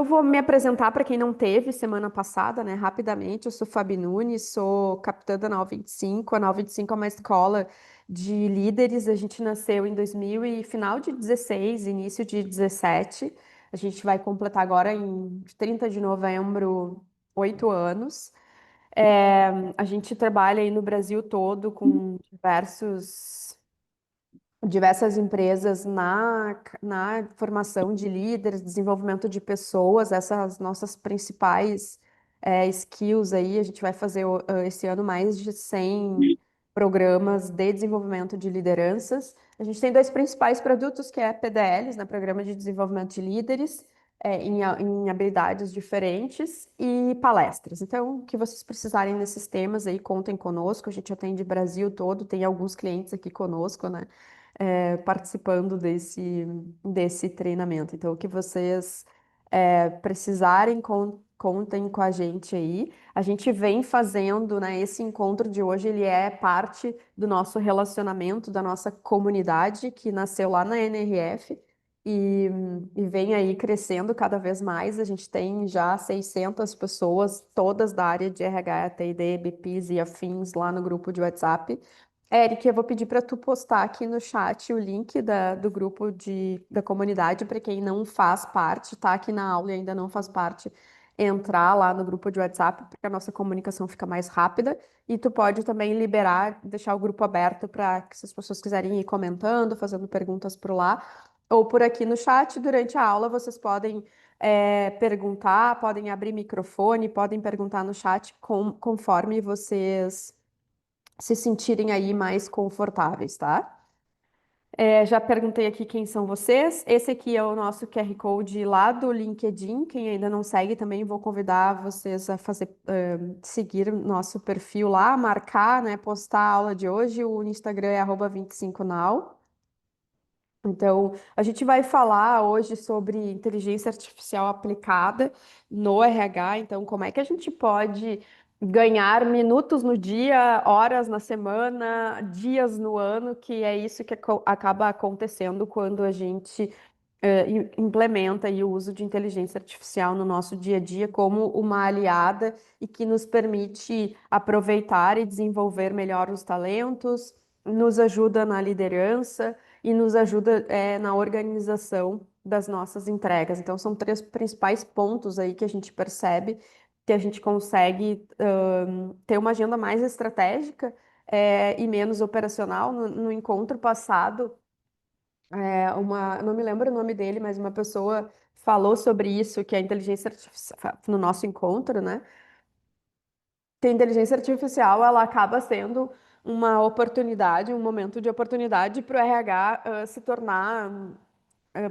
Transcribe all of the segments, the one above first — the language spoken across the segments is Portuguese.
Eu vou me apresentar para quem não teve semana passada, né? Rapidamente, eu sou Fabi Nunes, sou capitã da Nau 25. A Nau 25 é uma escola de líderes. A gente nasceu em 2000 e final de 16, início de 17. A gente vai completar agora em 30 de novembro 8 anos. A gente trabalha aí no Brasil todo com diversas empresas na formação de líderes, desenvolvimento de pessoas, essas nossas principais skills aí. A gente vai fazer esse ano mais de 100 programas de desenvolvimento de lideranças. A gente tem dois principais produtos, que é PDLs, né, Programa de Desenvolvimento de Líderes, em habilidades diferentes, e palestras. Então, o que vocês precisarem nesses temas aí, contem conosco. A gente atende o Brasil todo, tem alguns clientes aqui conosco, né? Participando desse treinamento. Então, o que vocês precisarem, contem com a gente aí. A gente vem fazendo, né, esse encontro de hoje, ele é parte do nosso relacionamento, da nossa comunidade, que nasceu lá na NRF e, e vem aí crescendo cada vez mais. A gente tem já 600 pessoas, todas da área de RH, TID, BPs e afins lá no grupo de WhatsApp. Eric, eu vou pedir para tu postar aqui no chat o link do grupo da comunidade para quem não faz parte, tá aqui na aula e ainda não faz parte, entrar lá no grupo de WhatsApp, porque a nossa comunicação fica mais rápida. E tu pode também liberar, deixar o grupo aberto para que se as pessoas quiserem ir comentando, fazendo perguntas por lá, ou por aqui no chat. Durante a aula, vocês podem perguntar, podem abrir microfone, podem perguntar no chat conforme vocês se sentirem aí mais confortáveis, tá? Já perguntei aqui quem são vocês. Esse aqui é o nosso QR Code lá do LinkedIn. Quem ainda não segue, também vou convidar vocês a seguir o nosso perfil lá, marcar, né, postar a aula de hoje. O Instagram é @25now. Então, a gente vai falar hoje sobre inteligência artificial aplicada no RH. Então, como é que a gente pode ganhar minutos no dia, horas na semana, dias no ano, que é isso que acaba acontecendo quando a gente implementa aí o uso de inteligência artificial no nosso dia a dia como uma aliada e que nos permite aproveitar e desenvolver melhor os talentos, nos ajuda na liderança e nos ajuda na organização das nossas entregas. Então, são três principais pontos aí que a gente percebe que a gente consegue ter uma agenda mais estratégica e menos operacional. No encontro passado, eu não me lembro o nome dele, mas uma pessoa falou sobre isso, que a inteligência artificial, no nosso encontro, né? Que a inteligência artificial, ela acaba sendo uma oportunidade, um momento de oportunidade para o RH se tornar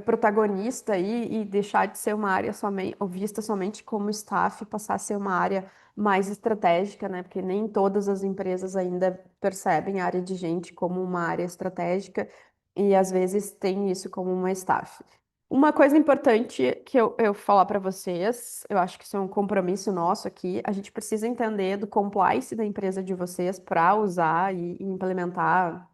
protagonista e deixar de ser uma área somente, ou vista somente como staff, passar a ser uma área mais estratégica, né? Porque nem todas as empresas ainda percebem a área de gente como uma área estratégica e às vezes tem isso como uma staff. Uma coisa importante que eu falar para vocês, eu acho que isso é um compromisso nosso aqui, a gente precisa entender do compliance da empresa de vocês para usar e implementar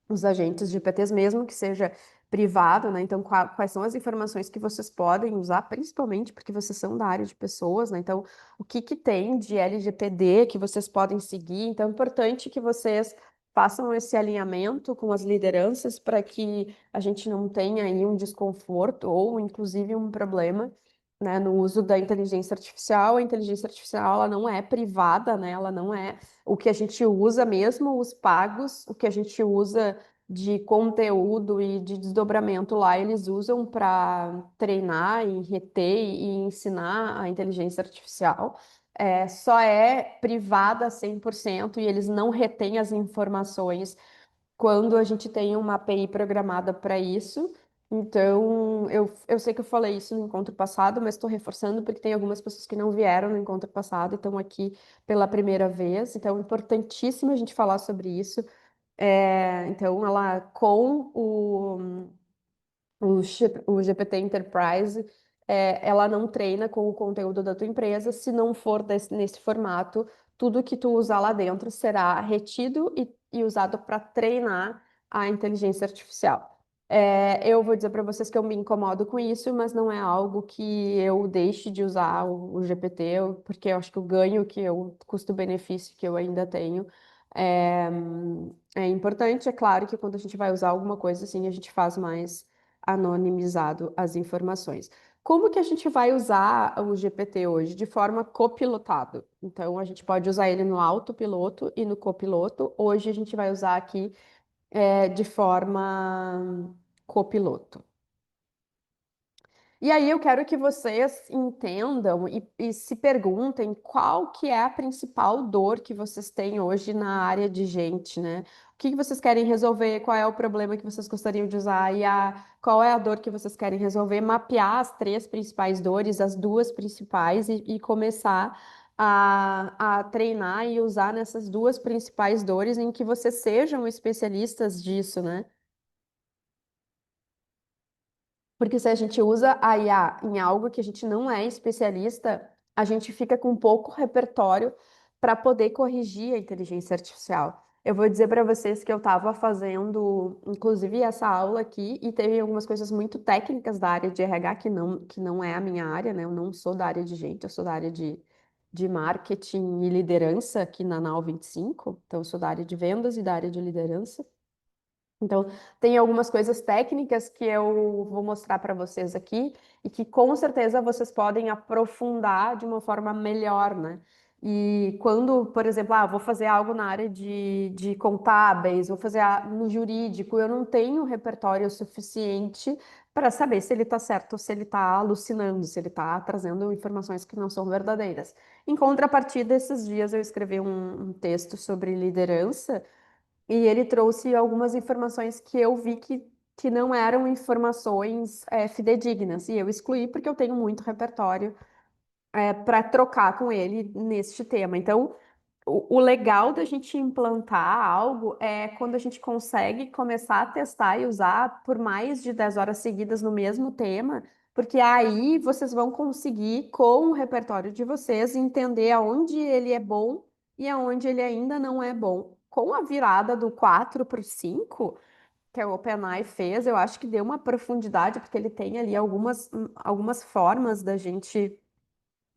os agentes GPTs, mesmo que seja privado, né? Então, quais são as informações que vocês podem usar, principalmente porque vocês são da área de pessoas, né? Então, o que que tem de LGPD que vocês podem seguir? Então, é importante que vocês façam esse alinhamento com as lideranças para que a gente não tenha aí um desconforto ou, inclusive, um problema, né, no uso da inteligência artificial. A inteligência artificial, ela não é privada, né? Ela não é o que a gente usa mesmo, os pagos, o que a gente usa de conteúdo e de desdobramento lá, eles usam para treinar e reter e ensinar a inteligência artificial. Só é privada 100% e eles não retêm as informações quando a gente tem uma API programada para isso. Então, eu sei que eu falei isso no encontro passado, mas estou reforçando porque tem algumas pessoas que não vieram no encontro passado e estão aqui pela primeira vez. Então, é importantíssimo a gente falar sobre isso. Então, ela com o GPT Enterprise, ela não treina com o conteúdo da tua empresa. Se não for nesse formato, tudo que tu usar lá dentro será retido e usado para treinar a inteligência artificial. Eu vou dizer para vocês que eu me incomodo com isso, mas não é algo que eu deixe de usar o GPT, porque eu acho que o ganho que eu, custo-benefício que eu ainda tenho é, é importante. É claro que quando a gente vai usar alguma coisa assim, a gente faz mais anonimizado as informações. Como que a gente vai usar o GPT hoje? De forma copilotado. Então, a gente pode usar ele no autopiloto e no copiloto. Hoje a gente vai usar aqui de forma copiloto. E aí eu quero que vocês entendam e se perguntem qual que é a principal dor que vocês têm hoje na área de gente, né? O que que vocês querem resolver? Qual é o problema que vocês gostariam de usar? Qual é a dor que vocês querem resolver? Mapear as três principais dores, as duas principais e começar a treinar e usar nessas duas principais dores em que vocês sejam especialistas disso, né? Porque se a gente usa a IA em algo que a gente não é especialista, a gente fica com pouco repertório para poder corrigir a inteligência artificial. Eu vou dizer para vocês que eu estava fazendo, inclusive, essa aula aqui, e teve algumas coisas muito técnicas da área de RH que não é a minha área, né? Eu não sou da área de gente, eu sou da área de marketing e liderança aqui na Nau 25. Então, eu sou da área de vendas e da área de liderança. Então, tem algumas coisas técnicas que eu vou mostrar para vocês aqui e que com certeza vocês podem aprofundar de uma forma melhor, né? E quando, por exemplo, vou fazer algo na área de contábeis, vou fazer no jurídico, eu não tenho repertório suficiente para saber se ele está certo ou se ele está alucinando, se ele está trazendo informações que não são verdadeiras. Em contrapartida, esses dias eu escrevi um texto sobre liderança. E ele trouxe algumas informações que eu vi que não eram informações fidedignas. E eu excluí porque eu tenho muito repertório para trocar com ele neste tema. Então, o legal da gente implantar algo é quando a gente consegue começar a testar e usar por mais de 10 horas seguidas no mesmo tema, porque aí vocês vão conseguir, com o repertório de vocês, entender aonde ele é bom e aonde ele ainda não é bom. Com a virada do 4 para o 5 que a OpenAI fez, eu acho que deu uma profundidade, porque ele tem ali algumas formas da gente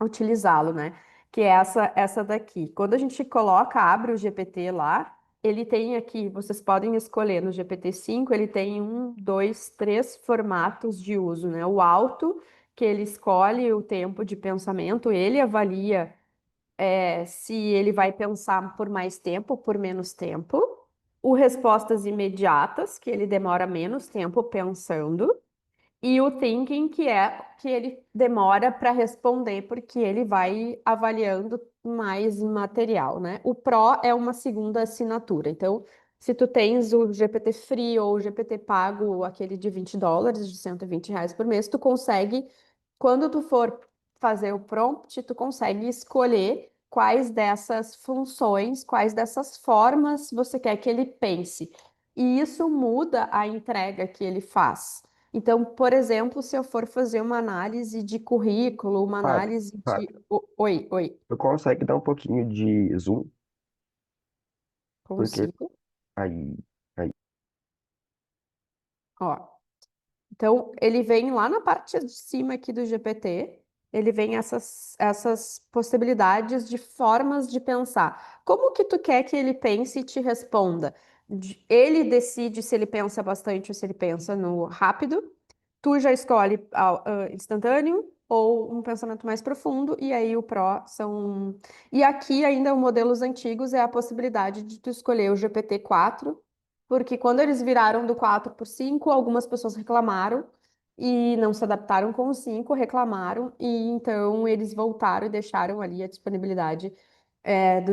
utilizá-lo, né? Que é essa daqui. Quando a gente coloca, abre o GPT lá, ele tem aqui, vocês podem escolher no GPT-5, ele tem um, dois, três formatos de uso, né? O alto, que ele escolhe o tempo de pensamento, ele avalia se ele vai pensar por mais tempo ou por menos tempo. O respostas imediatas, que ele demora menos tempo pensando. E o thinking, que é que ele demora para responder, porque ele vai avaliando mais material, né? O Pro é uma segunda assinatura. Então, se tu tens o GPT Free ou o GPT pago, aquele de US$ 20, de R$ 120 por mês, tu consegue, quando tu for fazer o prompt, tu consegue escolher quais dessas funções, quais dessas formas você quer que ele pense. E isso muda a entrega que ele faz. Então, por exemplo, se eu for fazer uma análise de currículo, uma Fábio, análise de. Fábio, Oi, oi, tu consegue dar um pouquinho de zoom? Porque consigo. aí, aí, Ó. Então, ele vem lá na parte de cima aqui do GPT, ele vem essas possibilidades de formas de pensar. Como que tu quer que ele pense e te responda? Ele decide se ele pensa bastante ou se ele pensa no rápido. Tu já escolhe instantâneo ou um pensamento mais profundo, e aí o Pro são. E aqui ainda os modelos antigos é a possibilidade de tu escolher o GPT-4, porque quando eles viraram do 4 para o 5, algumas pessoas reclamaram e não se adaptaram com o 5, reclamaram, e então eles voltaram e deixaram ali a disponibilidade do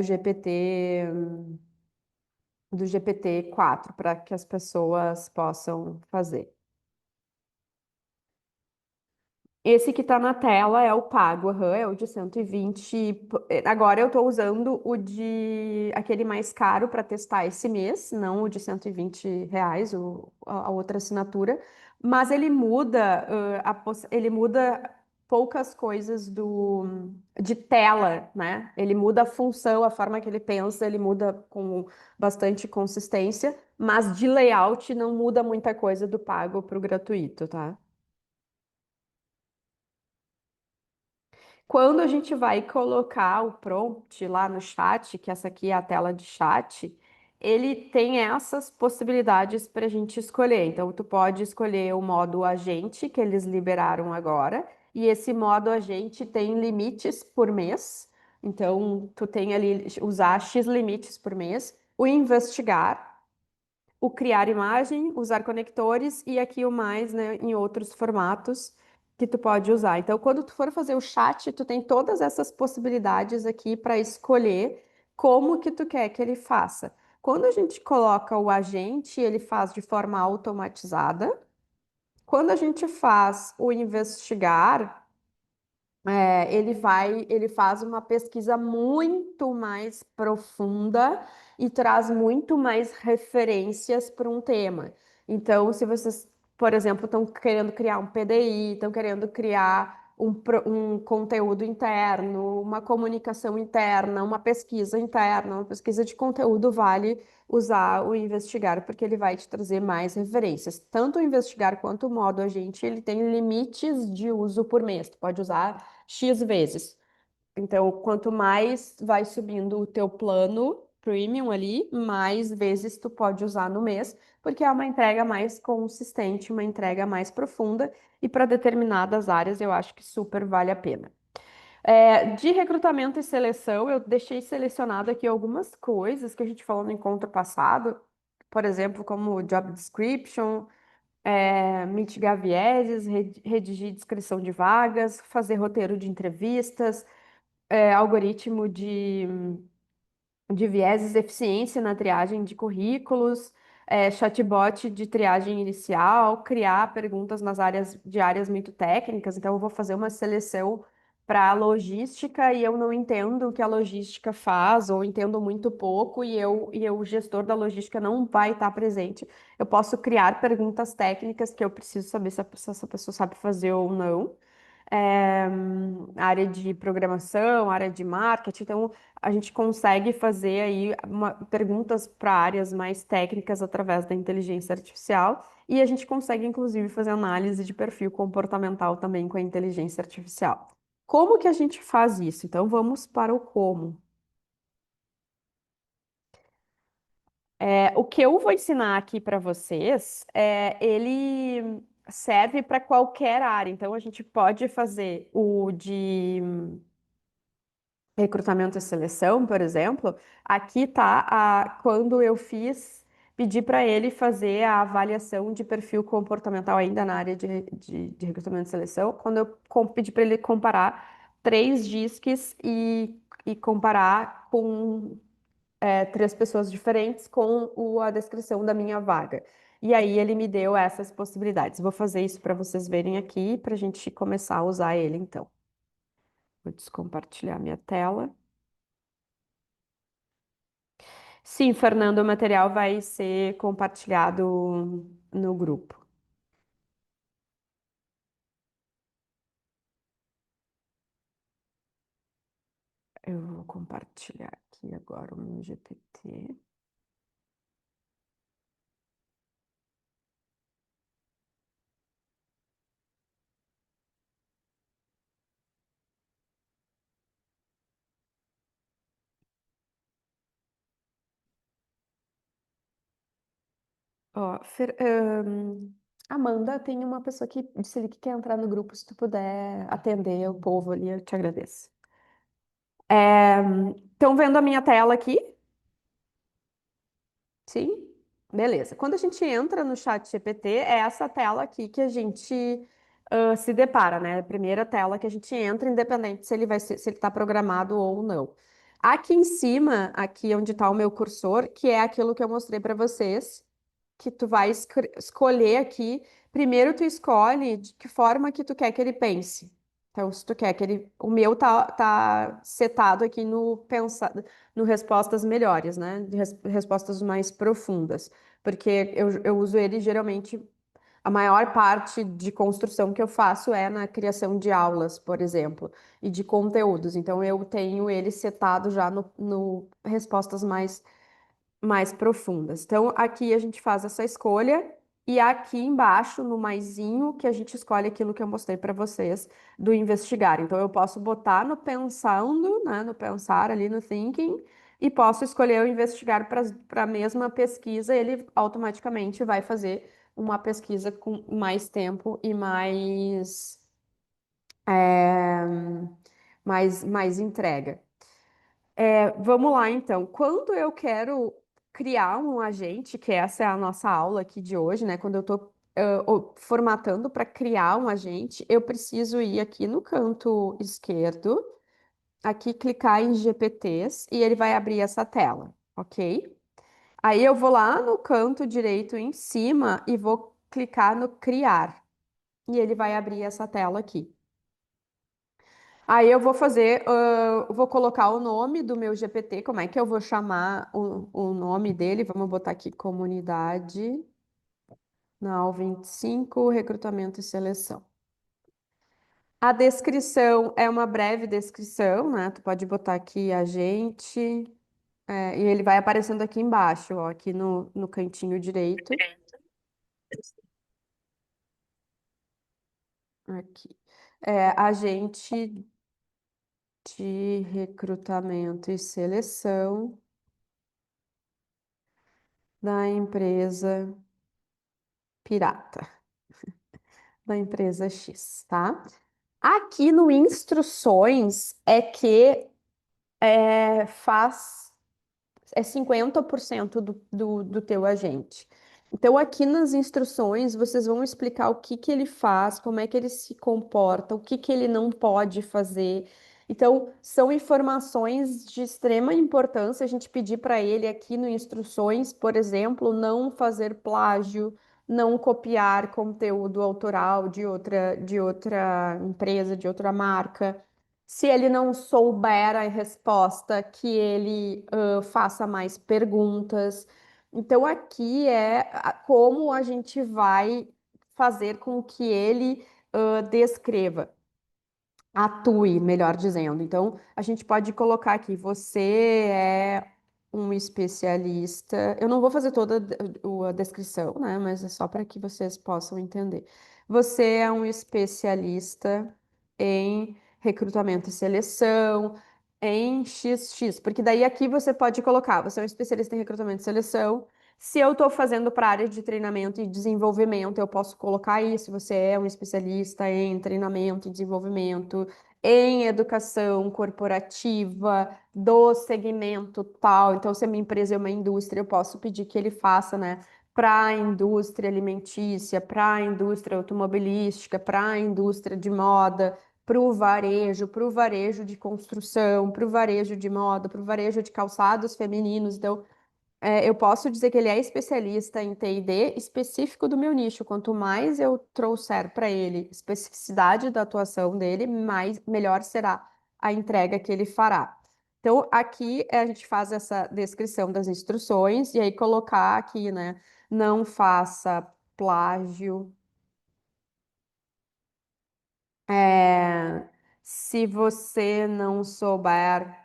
GPT-4 para que as pessoas possam fazer. Esse que está na tela é o pago, aham, é o de 120. Agora eu estou usando o de aquele mais caro para testar esse mês, não o de R$ 120, a outra assinatura. Mas ele muda, ele muda poucas coisas de tela, né? Ele muda a função, a forma que ele pensa, ele muda com bastante consistência, mas de layout não muda muita coisa do pago para o gratuito, tá? Quando a gente vai colocar o prompt lá no chat, que essa aqui é a tela de chat, ele tem essas possibilidades para a gente escolher. Então, tu pode escolher o modo agente, que eles liberaram agora, e esse modo agente tem limites por mês. Então, tu tem ali usar X limites por mês, o investigar, o criar imagem, usar conectores e aqui o mais, né, em outros formatos que tu pode usar. Então, quando tu for fazer o chat, tu tem todas essas possibilidades aqui para escolher como que tu quer que ele faça. Quando a gente coloca o agente, ele faz de forma automatizada. Quando a gente faz o investigar, ele faz uma pesquisa muito mais profunda e traz muito mais referências para um tema. Então, se vocês, por exemplo, estão querendo criar um PDI, estão querendo criar um conteúdo interno, uma comunicação interna, uma pesquisa interna, uma pesquisa de conteúdo, vale usar o investigar, porque ele vai te trazer mais referências. Tanto o investigar quanto o modo agente, ele tem limites de uso por mês. Tu pode usar X vezes. Então, quanto mais vai subindo o teu plano premium ali, mais vezes tu pode usar no mês, porque é uma entrega mais consistente, uma entrega mais profunda, e para determinadas áreas eu acho que super vale a pena. De recrutamento e seleção, eu deixei selecionado aqui algumas coisas que a gente falou no encontro passado, por exemplo, como job description, mitigar vieses, redigir descrição de vagas, fazer roteiro de entrevistas, algoritmo de vieses, eficiência na triagem de currículos, chatbot de triagem inicial, criar perguntas nas áreas muito técnicas. Então, eu vou fazer uma seleção para logística e eu não entendo o que a logística faz, ou entendo muito pouco, o gestor da logística não vai estar presente. Eu posso criar perguntas técnicas que eu preciso saber se essa pessoa sabe fazer ou não. Área de programação, área de marketing, então a gente consegue fazer aí perguntas para áreas mais técnicas através da inteligência artificial e a gente consegue, inclusive, fazer análise de perfil comportamental também com a inteligência artificial. Como que a gente faz isso? Então, vamos para o como. O que eu vou ensinar aqui para vocês, ele serve para qualquer área. Então, a gente pode fazer o de recrutamento e seleção, por exemplo, aqui tá quando eu pedi para ele fazer a avaliação de perfil comportamental ainda na área de recrutamento e seleção, quando eu pedi para ele comparar três disques e comparar com três pessoas diferentes com a descrição da minha vaga. E aí ele me deu essas possibilidades. Vou fazer isso para vocês verem aqui, para a gente começar a usar ele, então. Vou descompartilhar minha tela. Sim, Fernando, o material vai ser compartilhado no grupo. Eu vou compartilhar aqui agora o meu GPT. Ó, Amanda, tem uma pessoa que disse ali que quer entrar no grupo. Se tu puder atender o povo ali, eu te agradeço. Estão vendo a minha tela aqui? Sim? Beleza. Quando a gente entra no chat GPT, é essa tela aqui que a gente se depara, né? A primeira tela que a gente entra, independente se ele está programado ou não. Aqui em cima, aqui onde está o meu cursor, que é aquilo que eu mostrei para vocês, que tu vai escolher aqui. Primeiro tu escolhe de que forma que tu quer que ele pense. Então, se tu quer que ele. O meu tá setado aqui no respostas melhores, né? De respostas mais profundas. Porque eu uso ele geralmente A maior parte de construção que eu faço é na criação de aulas, por exemplo, e de conteúdos. Então, eu tenho ele setado já no respostas mais profundas. Então, aqui a gente faz essa escolha e aqui embaixo, no maisinho, que a gente escolhe aquilo que eu mostrei para vocês do investigar. Então, eu posso botar no pensando, né, no pensar ali no thinking, e posso escolher o investigar para a mesma pesquisa, ele automaticamente vai fazer uma pesquisa com mais tempo e é, mais entrega. Vamos lá, então. Quando eu quero criar um agente, que essa é a nossa aula aqui de hoje, né? Quando eu estou formatando para criar um agente, eu preciso ir aqui no canto esquerdo, aqui clicar em GPTs e ele vai abrir essa tela, ok? Aí eu vou lá no canto direito em cima e vou clicar no criar e ele vai abrir essa tela aqui. Aí eu vou fazer, vou colocar o nome do meu GPT, como é que eu vou chamar o nome dele? Vamos botar aqui comunidade, na 25, recrutamento e seleção. A descrição é uma breve descrição, né? Tu pode botar aqui agente, e ele vai aparecendo aqui embaixo, ó, aqui no cantinho direito. Aqui. Agente de recrutamento e seleção da empresa pirata, da empresa X, tá? Aqui no instruções é que faz 50% do teu agente. Então, aqui nas instruções, vocês vão explicar o que que ele faz, como é que ele se comporta, o que que ele não pode fazer. Então, são informações de extrema importância a gente pedir para ele aqui no instruções, por exemplo, não fazer plágio, não copiar conteúdo autoral de outra empresa, de outra marca. Se ele não souber a resposta, que ele faça mais perguntas. Então, aqui é como a gente vai fazer com que ele descreva, atue, melhor dizendo. Então, a gente pode colocar aqui: você é um especialista. Eu não vou fazer toda a descrição, né? Mas é só para que vocês possam entender. Você é um especialista em recrutamento e seleção, em XX, porque daí aqui você pode colocar: você é um especialista em recrutamento e seleção. Se eu estou fazendo para a área de treinamento e desenvolvimento, eu posso colocar isso. Você é um especialista em treinamento e desenvolvimento, em educação corporativa, do segmento tal. Então, se a minha empresa é uma indústria, eu posso pedir que ele faça, né, para a indústria alimentícia, para a indústria automobilística, para a indústria de moda, para o varejo de construção, para o varejo de moda, para o varejo de calçados femininos. Então, eu posso dizer que ele é especialista em T&D específico do meu nicho. Quanto mais eu trouxer para ele especificidade da atuação dele, melhor será a entrega que ele fará. Então, aqui a gente faz essa descrição das instruções e aí colocar aqui, né? Não faça plágio. É, se você não souber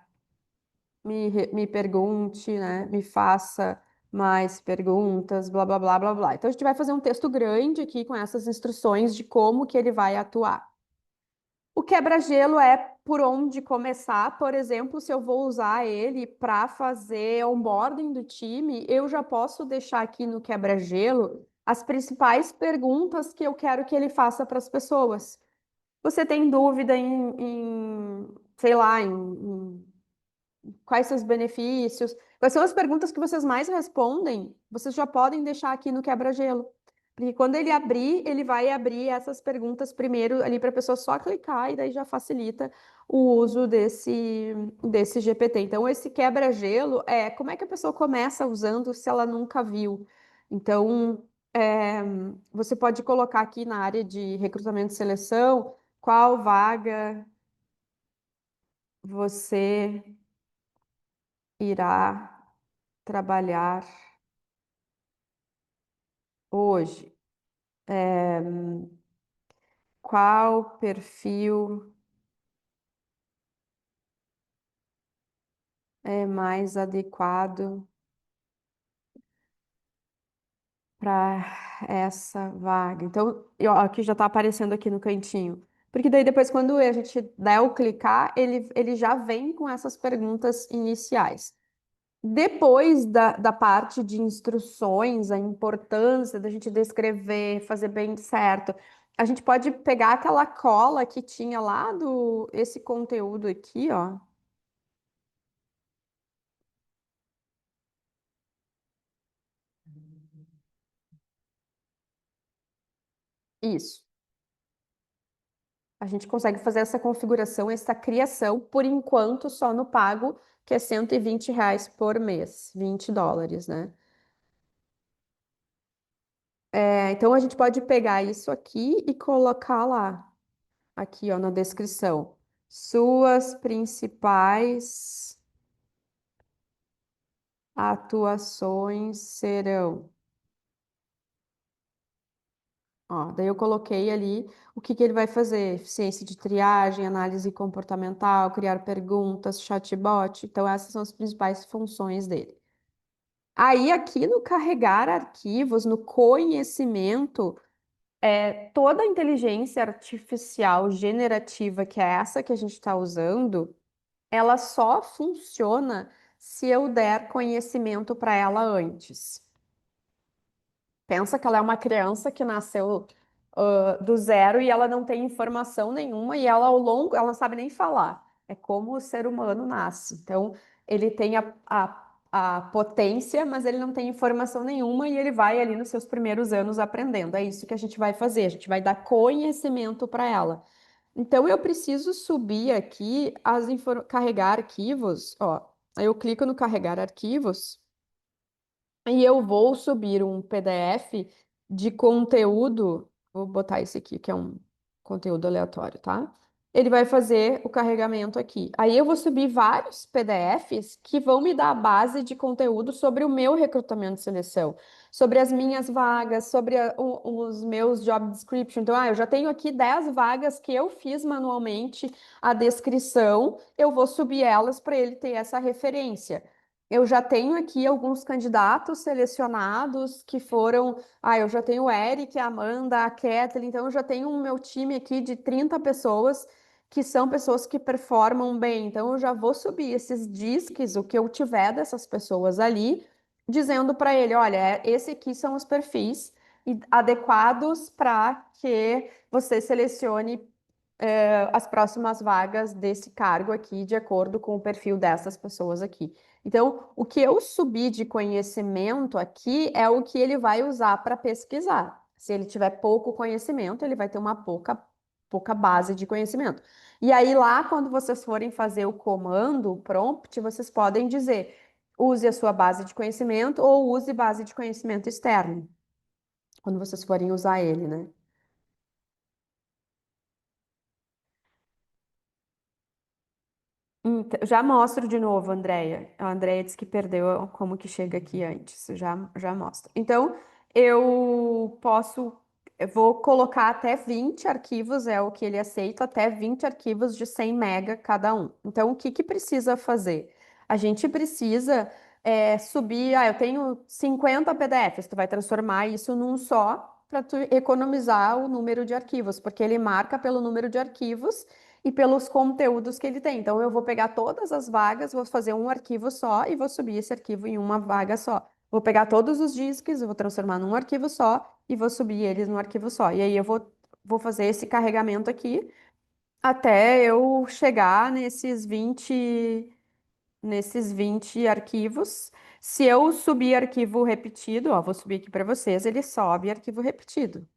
me pergunte, né? Me faça mais perguntas, blá, blá, blá, blá, blá. Então, a gente vai fazer um texto grande aqui com essas instruções de como que ele vai atuar. O quebra-gelo é por onde começar. Por exemplo, se eu vou usar ele para fazer onboarding do time, eu já posso deixar aqui no quebra-gelo as principais perguntas que eu quero que ele faça para as pessoas. Você tem dúvida sei lá, quais seus benefícios? Quais são as perguntas que vocês mais respondem? Vocês já podem deixar aqui no quebra-gelo. Porque quando ele abrir, ele vai abrir essas perguntas primeiro ali para a pessoa só clicar e daí já facilita o uso desse GPT. Então, esse quebra-gelo é como é que a pessoa começa usando se ela nunca viu. Então, é, você pode colocar aqui na área de recrutamento e seleção qual vaga você irá trabalhar hoje. Qual perfil é mais adequado para essa vaga? Então, aqui já está aparecendo aqui no cantinho. Porque daí depois, quando a gente der o clicar, ele já vem com essas perguntas iniciais. Depois da parte de instruções, a importância da gente descrever, fazer bem certo, a gente pode pegar aquela cola que tinha lá do esse conteúdo aqui, ó. Isso. A gente consegue fazer essa configuração, essa criação, por enquanto, só no pago, que é R$ 120 por mês, US$ 20, né? Então a gente pode pegar isso aqui e colocar lá, aqui, ó, na descrição. Suas principais atuações serão. Ó, daí eu coloquei ali o que que ele vai fazer: eficiência de triagem, análise comportamental, criar perguntas, chatbot. Então, essas são as principais funções dele. Aí, aqui no carregar arquivos, no conhecimento, toda a inteligência artificial generativa, que é essa que a gente está usando, ela só funciona se eu der conhecimento para ela antes. Pensa que ela é uma criança que nasceu, do zero e ela não tem informação nenhuma e ela ao longo, ela não sabe nem falar. É como o ser humano nasce. Então, ele tem a potência, mas ele não tem informação nenhuma e ele vai ali nos seus primeiros anos aprendendo. É isso que a gente vai fazer. A gente vai dar conhecimento para ela. Então, eu preciso subir aqui carregar arquivos, ó. Aí eu clico no carregar arquivos. E eu vou subir um PDF de conteúdo. Vou botar esse aqui, que é um conteúdo aleatório, tá? Ele vai fazer o carregamento aqui. Aí eu vou subir vários PDFs que vão me dar a base de conteúdo sobre o meu recrutamento e seleção, sobre as minhas vagas, sobre os meus job description. Então, eu já tenho aqui 10 vagas que eu fiz manualmente a descrição, eu vou subir elas para ele ter essa referência. Eu já tenho aqui alguns candidatos selecionados que foram. Eu já tenho o Eric, a Amanda, a Kathleen, então eu já tenho o meu time aqui de 30 pessoas que são pessoas que performam bem. Então eu já vou subir esses disques, o que eu tiver dessas pessoas ali, dizendo para ele: olha, esse aqui são os perfis adequados para que você selecione as próximas vagas desse cargo aqui, de acordo com o perfil dessas pessoas aqui. Então, o que eu subi de conhecimento aqui é o que ele vai usar para pesquisar. Se ele tiver pouco conhecimento, ele vai ter uma pouca base de conhecimento. E aí, lá, quando vocês forem fazer o comando, o prompt, vocês podem dizer: use a sua base de conhecimento ou use base de conhecimento externo, quando vocês forem usar ele, né? Já mostro de novo, Andréia. A Andréia disse que perdeu como que chega aqui antes. Já mostro. Então, eu posso, eu vou colocar até 20 arquivos, é o que ele aceita, até 20 arquivos de 100 mega cada um. Então, o que que precisa fazer? A gente precisa subir, eu tenho 50 PDFs, tu vai transformar isso num só para tu economizar o número de arquivos, porque ele marca pelo número de arquivos e pelos conteúdos que ele tem. Então, eu vou pegar todas as vagas, vou fazer um arquivo só e vou subir esse arquivo em uma vaga só. Vou pegar todos os discos, eu vou transformar num arquivo só e vou subir eles num arquivo só. E aí vou fazer esse carregamento aqui até eu chegar nesses 20 arquivos. Se eu subir arquivo repetido, ó, vou subir aqui para vocês, ele sobe arquivo repetido.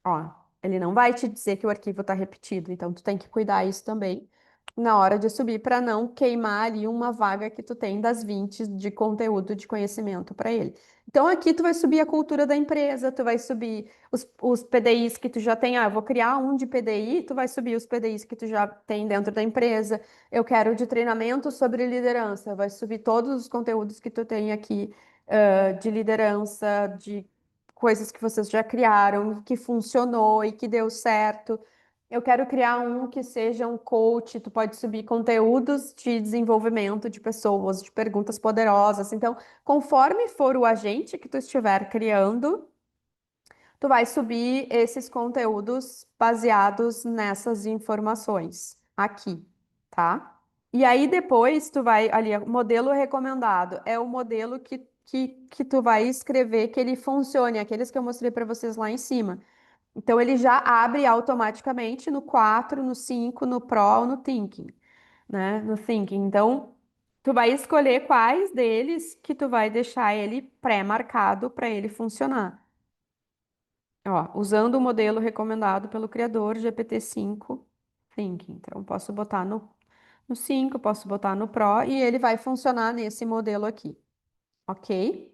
Ó, ele não vai te dizer que o arquivo está repetido, então tu tem que cuidar isso também na hora de subir para não queimar ali uma vaga que tu tem das 20 de conteúdo de conhecimento para ele. Então aqui tu vai subir a cultura da empresa, tu vai subir os PDIs que tu já tem. Eu vou criar um de PDI, tu vai subir os PDIs que tu já tem dentro da empresa. Eu quero de treinamento sobre liderança, vai subir todos os conteúdos que tu tem aqui, de liderança, de coisas que vocês já criaram, que funcionou e que deu certo. Eu quero criar um que seja um coach, tu pode subir conteúdos de desenvolvimento de pessoas, de perguntas poderosas. Então, conforme for o agente que tu estiver criando, tu vai subir esses conteúdos baseados nessas informações aqui, tá? E aí depois tu vai ali, o modelo recomendado é o modelo que tu vai escrever que ele funcione, aqueles que eu mostrei para vocês lá em cima. Então ele já abre automaticamente no 4, no 5, no Pro ou no Thinking, né? No Thinking. Então tu vai escolher quais deles que tu vai deixar ele pré-marcado para ele funcionar. Ó, usando o modelo recomendado pelo criador GPT-5 Thinking. Então, posso botar no 5, posso botar no Pro e ele vai funcionar nesse modelo aqui, ok?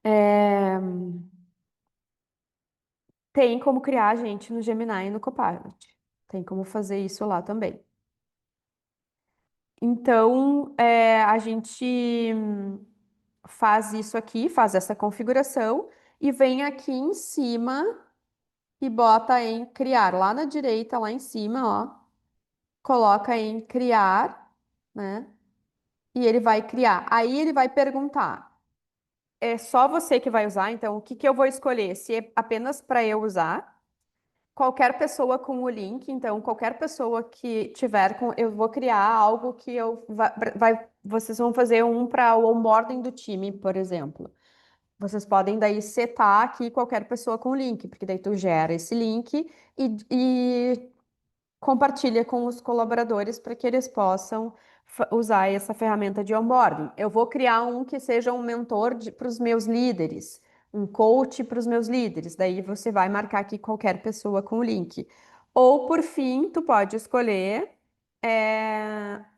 É, tem como criar gente no Gemini e no Copilot. Tem como fazer isso lá também. Então, a gente faz isso aqui, faz essa configuração e vem aqui em cima e bota em criar, lá na direita, lá em cima, ó. Coloca em criar, né? E ele vai criar. Aí ele vai perguntar: é só você que vai usar? Então, o que que eu vou escolher? Se é apenas para eu usar? Qualquer pessoa com o link, então, qualquer pessoa que tiver com, eu vou criar algo que vocês vão fazer um para o onboarding do time, por exemplo. Vocês podem daí setar aqui qualquer pessoa com o link, porque daí tu gera esse link e compartilha com os colaboradores para que eles possam usar essa ferramenta de onboarding. Eu vou criar um que seja um mentor para os meus líderes, um coach para os meus líderes. Daí você vai marcar aqui qualquer pessoa com o link. Ou por fim, tu pode escolher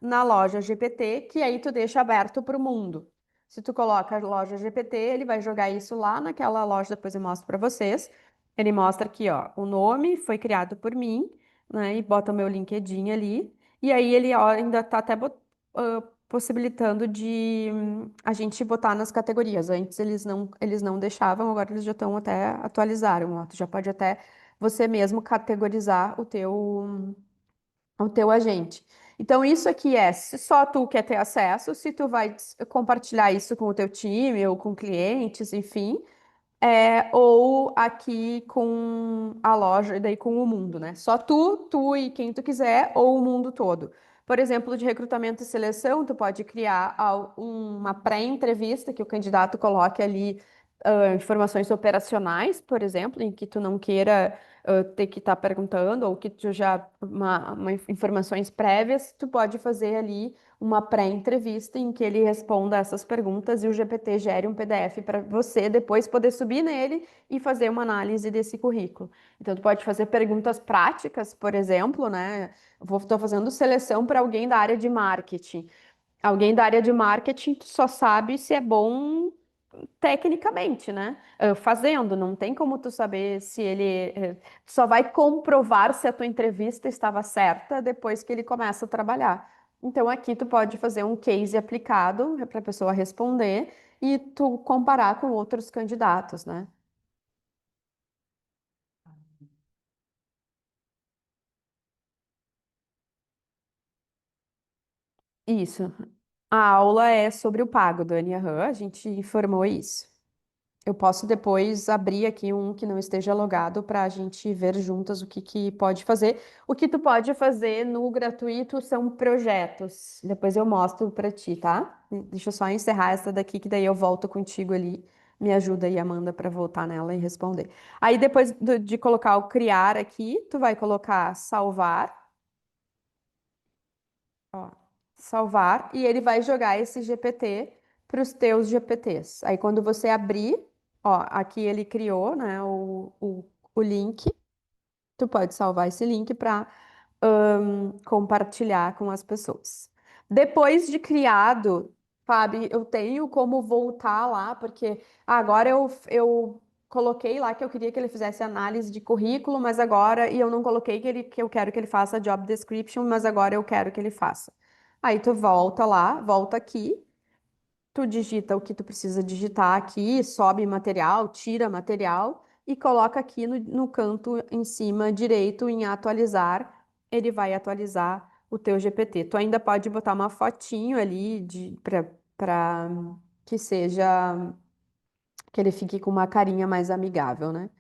na loja GPT, que aí tu deixa aberto para o mundo. Se tu coloca a loja GPT, ele vai jogar isso lá naquela loja, depois eu mostro para vocês. Ele mostra aqui, ó, o nome foi criado por mim, né? E bota o meu LinkedIn ali. E aí ele ó, ainda tá até possibilitando de a gente botar nas categorias. Antes eles não deixavam, agora eles já estão até atualizaram. Ó. Tu já pode até você mesmo categorizar o teu agente. Então, isso aqui é se só tu quer ter acesso, se tu vai compartilhar isso com o teu time ou com clientes, enfim, ou aqui com a loja, e daí com o mundo, né? Só tu e quem tu quiser, ou o mundo todo. Por exemplo, de recrutamento e seleção, tu pode criar uma pré-entrevista que o candidato coloque ali informações operacionais, por exemplo, em que tu não queira ter que estar perguntando, ou que tu já informações prévias, tu pode fazer ali uma pré-entrevista em que ele responda essas perguntas e o GPT gere um PDF para você depois poder subir nele e fazer uma análise desse currículo. Então, tu pode fazer perguntas práticas, por exemplo, né? Estou fazendo seleção para alguém da área de marketing. Alguém da área de marketing tu só sabe se é bom tecnicamente, né? Fazendo, não tem como tu saber se tu só vai comprovar se a tua entrevista estava certa depois que ele começa a trabalhar. Então aqui tu pode fazer um case aplicado para a pessoa responder e tu comparar com outros candidatos, né? Isso. A aula é sobre o pago, Dani. Aham, a gente informou isso. Eu posso depois abrir aqui um que não esteja logado para a gente ver juntas o que, que pode fazer. O que tu pode fazer no gratuito são projetos. Depois eu mostro para ti, tá? Deixa eu só encerrar essa daqui, que daí eu volto contigo ali. Me ajuda aí, Amanda, para voltar nela e responder. Aí depois de colocar o criar aqui, tu vai colocar salvar, ó, salvar, e ele vai jogar esse GPT para os teus GPTs. Aí quando você abrir, ó, aqui ele criou, né, o link. Tu pode salvar esse link para compartilhar com as pessoas. Depois de criado, Fábio, eu tenho como voltar lá, porque agora eu coloquei lá que eu queria que ele fizesse análise de currículo, mas agora, e eu não coloquei que eu quero que ele faça job description, mas agora eu quero que ele faça. Aí tu volta lá, volta aqui, tu digita o que tu precisa digitar aqui, sobe material, tira material e coloca aqui no canto em cima direito em atualizar. Ele vai atualizar o teu GPT. Tu ainda pode botar uma fotinho ali para que seja que ele fique com uma carinha mais amigável, né?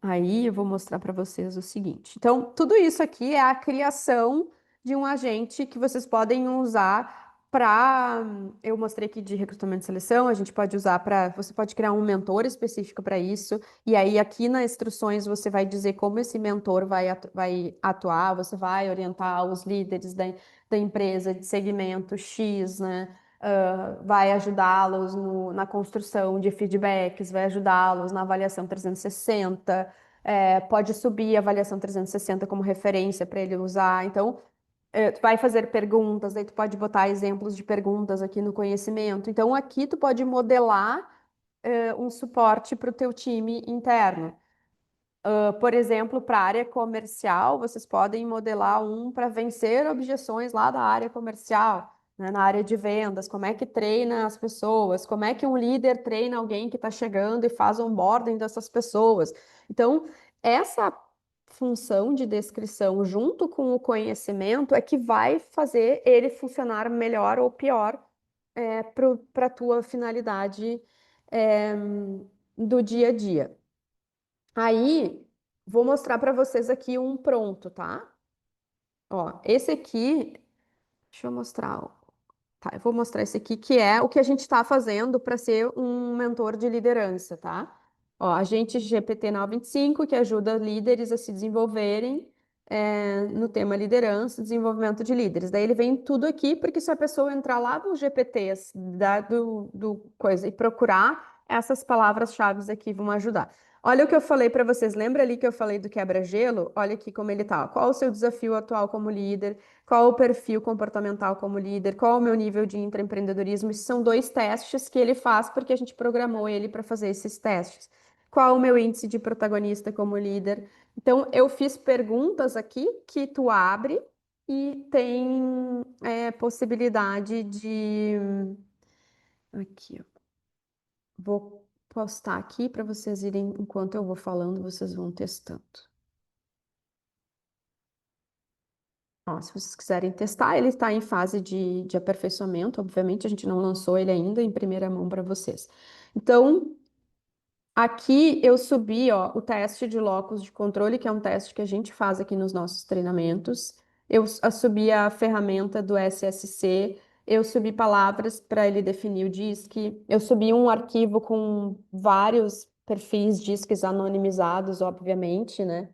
Aí eu vou mostrar para vocês o seguinte. Então, tudo isso aqui é a criação de um agente que vocês podem usar para. Eu mostrei aqui de recrutamento e seleção, a gente pode usar para. Você pode criar um mentor específico para isso, e aí aqui nas instruções você vai dizer como esse mentor vai atuar, você vai orientar os líderes da empresa de segmento X, né? Vai ajudá-los na construção de feedbacks, vai ajudá-los na avaliação 360, pode subir a avaliação 360 como referência para ele usar. Então, tu vai fazer perguntas, daí tu pode botar exemplos de perguntas aqui no conhecimento. Então, aqui tu pode modelar, um suporte para o teu time interno. Por exemplo, para a área comercial, vocês podem modelar um para vencer objeções lá da área comercial, né, na área de vendas. Como é que treina as pessoas? Como é que um líder treina alguém que está chegando e faz onboarding dessas pessoas? Então, essa função de descrição, junto com o conhecimento, é que vai fazer ele funcionar melhor ou pior para a tua finalidade, é, do dia a dia. Aí, vou mostrar para vocês aqui um pronto, tá? Ó, esse aqui, deixa eu mostrar. Ó. Tá, eu vou mostrar esse aqui, que é o que a gente está fazendo para ser um mentor de liderança, tá? Ó, agente GPT 925, que ajuda líderes a se desenvolverem no tema liderança, desenvolvimento de líderes. Daí ele vem tudo aqui, porque se a pessoa entrar lá no GPTs do coisa e procurar, essas palavras-chave aqui vão ajudar. Olha o que eu falei para vocês. Lembra ali que eu falei do quebra-gelo? Olha aqui como ele tá. Qual o seu desafio atual como líder? Qual o perfil comportamental como líder? Qual o meu nível de intraempreendedorismo? Esses são dois testes que ele faz porque a gente programou ele para fazer esses testes. Qual o meu índice de protagonista como líder? Então, eu fiz perguntas aqui que tu abre e tem possibilidade de. Aqui, ó. Vou postar aqui para vocês irem, enquanto eu vou falando, vocês vão testando. Ó, se vocês quiserem testar, ele está em fase de aperfeiçoamento, obviamente, a gente não lançou ele ainda em primeira mão para vocês. Então, aqui eu subi, ó, o teste de locus de controle, que é um teste que a gente faz aqui nos nossos treinamentos. Eu subi a ferramenta do SSC, eu subi palavras para ele definir o DISC, eu subi um arquivo com vários perfis DISCs anonimizados, obviamente, né?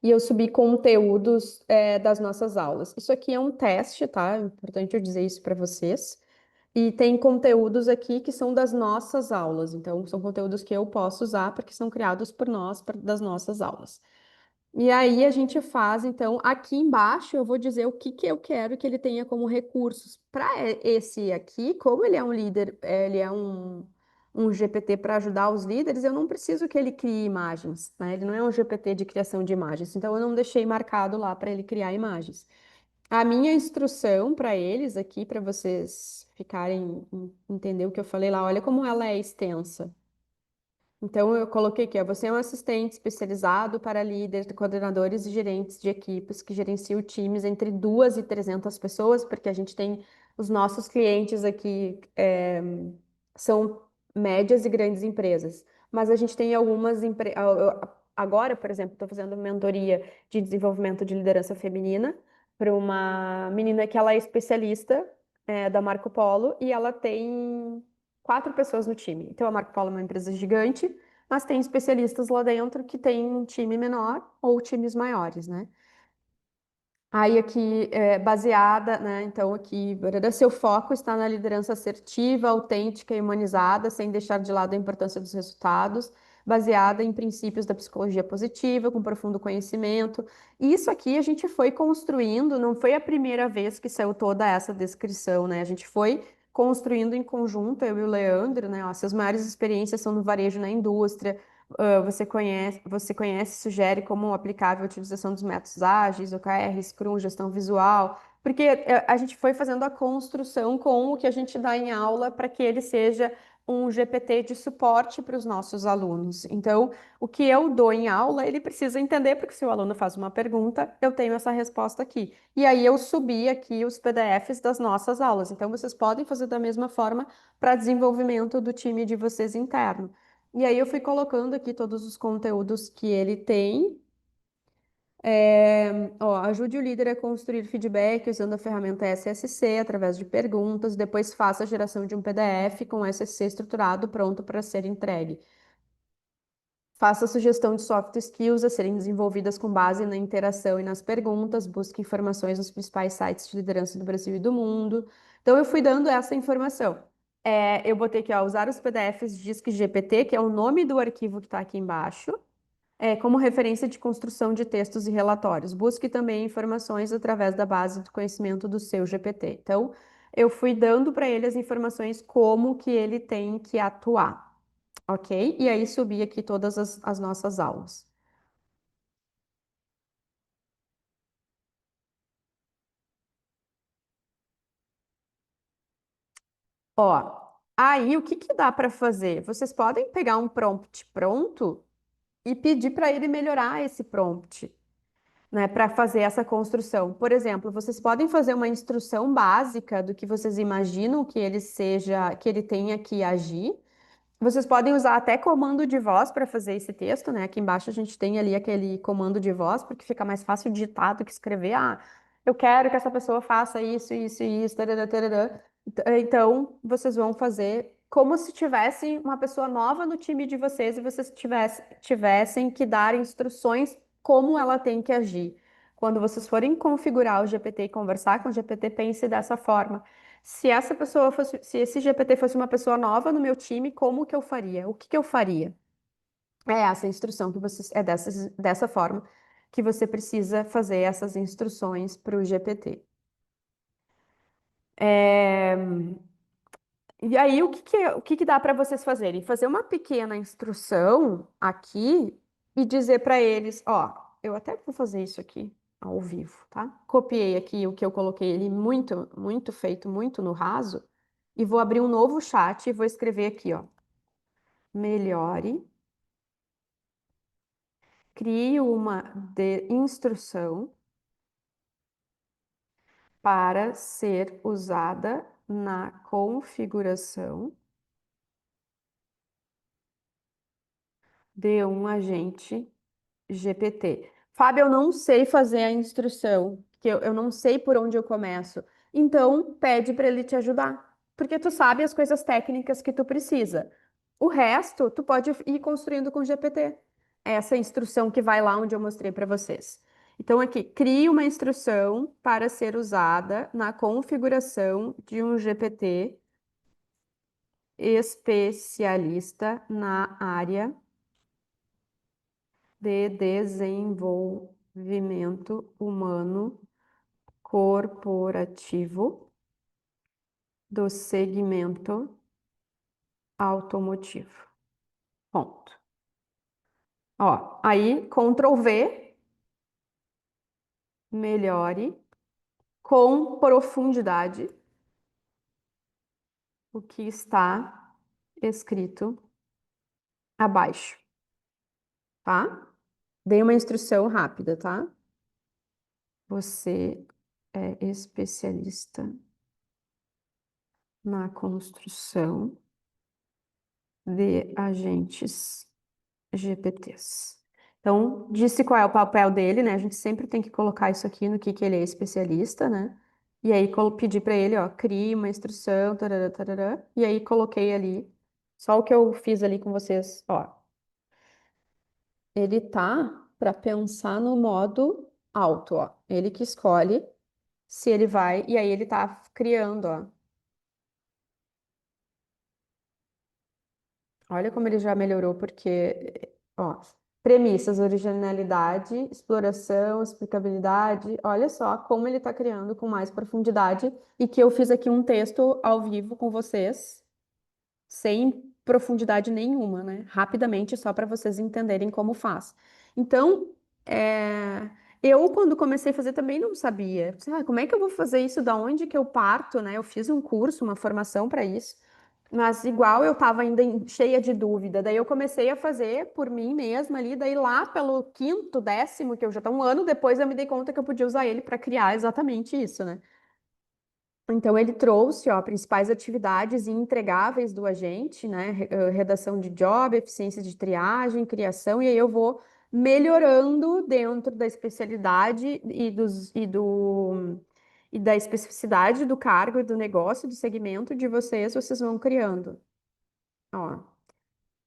E eu subi conteúdos das nossas aulas. Isso aqui é um teste, tá? É importante eu dizer isso para vocês. E tem conteúdos aqui que são das nossas aulas. Então, são conteúdos que eu posso usar porque são criados por nós, das nossas aulas. E aí a gente faz, então, aqui embaixo eu vou dizer o que que eu quero que ele tenha como recursos. Para esse aqui, como ele é um líder, ele é um GPT para ajudar os líderes, eu não preciso que ele crie imagens, né? Ele não é um GPT de criação de imagens, então eu não deixei marcado lá para ele criar imagens. A minha instrução para eles aqui, para vocês ficarem, entender o que eu falei lá, olha como ela é extensa. Então, eu coloquei aqui, ó, você é um assistente especializado para líderes, coordenadores e gerentes de equipes que gerenciam times entre 2 e 300 pessoas, porque a gente tem os nossos clientes aqui, são médias e grandes empresas, mas a gente tem algumas empresas. Agora, por exemplo, estou fazendo mentoria de desenvolvimento de liderança feminina para uma menina que ela é especialista, da Marco Polo, e ela tem 4 pessoas no time. Então, a Marco Polo é uma empresa gigante, mas tem especialistas lá dentro que têm um time menor ou times maiores, né? Aí aqui, baseada, né? Então aqui, seu foco está na liderança assertiva, autêntica e humanizada, sem deixar de lado a importância dos resultados, baseada em princípios da psicologia positiva, com profundo conhecimento. E isso aqui a gente foi construindo, não foi a primeira vez que saiu toda essa descrição, né? A gente foi construindo em conjunto, eu e o Leandro, né? Ó, seus maiores experiências são no varejo, na indústria. Você conhece, sugere como aplicável a utilização dos métodos ágeis, OKR, Scrum, gestão visual, Porque a gente foi fazendo a construção com o que a gente dá em aula para que ele seja um GPT de suporte para os nossos alunos. Então, o que eu dou em aula, ele precisa entender, porque se o aluno faz uma pergunta, eu tenho essa resposta aqui. E aí eu subi aqui os PDFs das nossas aulas. Então, vocês podem fazer da mesma forma para desenvolvimento do time de vocês interno. E aí eu fui colocando aqui todos os conteúdos que ele tem. Ó, ajude o líder a construir feedback usando a ferramenta SSC através de perguntas. Depois faça a geração de um PDF com SSC estruturado pronto para ser entregue. Faça a sugestão de soft skills a serem desenvolvidas com base na interação e nas perguntas. Busque informações nos principais sites de liderança do Brasil e do mundo. Então, eu fui dando essa informação. Eu botei aqui, ó, usar os PDFs Disque GPT, que é o nome do arquivo que está aqui embaixo, como referência de construção de textos e relatórios. Busque também informações através da base do conhecimento do seu GPT. Então, eu fui dando para ele as informações como que ele tem que atuar, ok? E aí subi aqui todas as nossas aulas. Ó, aí o que que dá para fazer? Vocês podem pegar um prompt pronto e pedir para ele melhorar esse prompt, né, para fazer essa construção. Por exemplo, vocês podem fazer uma instrução básica do que vocês imaginam que ele seja, que ele tenha que agir. Vocês podem usar até comando de voz para fazer esse texto, né? Aqui embaixo a gente tem ali aquele comando de voz, porque fica mais fácil digitar do que escrever. Ah, eu quero que essa pessoa faça isso, isso e isso, tarará, tarará. Então, vocês vão fazer como se tivesse uma pessoa nova no time de vocês e vocês tivessem que dar instruções como ela tem que agir. Quando vocês forem configurar o GPT e conversar com o GPT, pense dessa forma. Se essa pessoa fosse, se esse GPT fosse uma pessoa nova no meu time, como que eu faria? O que que eu faria? É essa instrução que você, dessa forma que você precisa fazer essas instruções para o GPT. É, E aí, o que que dá para vocês fazerem? Fazer uma pequena instrução aqui e dizer para eles, ó, eu até vou fazer isso aqui ao vivo, tá? Copiei aqui o que eu coloquei ele muito feito, muito no raso, e vou abrir um novo chat e vou escrever aqui, ó, melhore, crie uma instrução para ser usada na configuração de um agente GPT. Fábio, eu não sei fazer a instrução, que eu não sei por onde eu começo. Então, pede para ele te ajudar, porque tu sabe as coisas técnicas que tu precisa. O resto, tu pode ir construindo com o GPT. Essa instrução que vai lá onde eu mostrei para vocês. Então, aqui, crie uma instrução para ser usada na configuração de um GPT especialista na área de desenvolvimento humano corporativo do segmento automotivo. Ponto. Ó, aí, Ctrl V, melhore com profundidade o que está escrito abaixo, tá? Dei uma instrução rápida, tá? Você é especialista na construção de agentes GPTs. Então, disse qual é o papel dele, né? A gente sempre tem que colocar isso aqui no que ele é especialista, né? E aí pedi para ele, ó, crie uma instrução, tarará, tarará, e aí coloquei ali só o que eu fiz ali com vocês, ó. Ele tá para pensar no modo alto, ó. Ele que escolhe se ele vai, e aí ele tá criando, ó. Olha como ele já melhorou, porque, ó, premissas, originalidade, exploração, explicabilidade. Olha só como ele está criando com mais profundidade e que eu fiz aqui um texto ao vivo com vocês, sem profundidade nenhuma, né? Rapidamente, só para vocês entenderem como faz. Então, é, Quando comecei a fazer, também não sabia. Pensei, como é que eu vou fazer isso? Da onde que eu parto, né? Eu fiz um curso, uma formação para isso. Mas igual eu estava ainda cheia de dúvida. Daí eu comecei a fazer por mim mesma ali. Daí lá pelo quinto, décimo, que eu já tá um ano depois, eu me dei conta que eu podia usar ele para criar exatamente isso, né? Então, ele trouxe, ó, principais atividades e entregáveis do agente, né? Redação de job, eficiência de triagem, criação, e aí eu vou melhorando dentro da especialidade e da especificidade do cargo e do negócio, do segmento de vocês, vocês vão criando. Ó.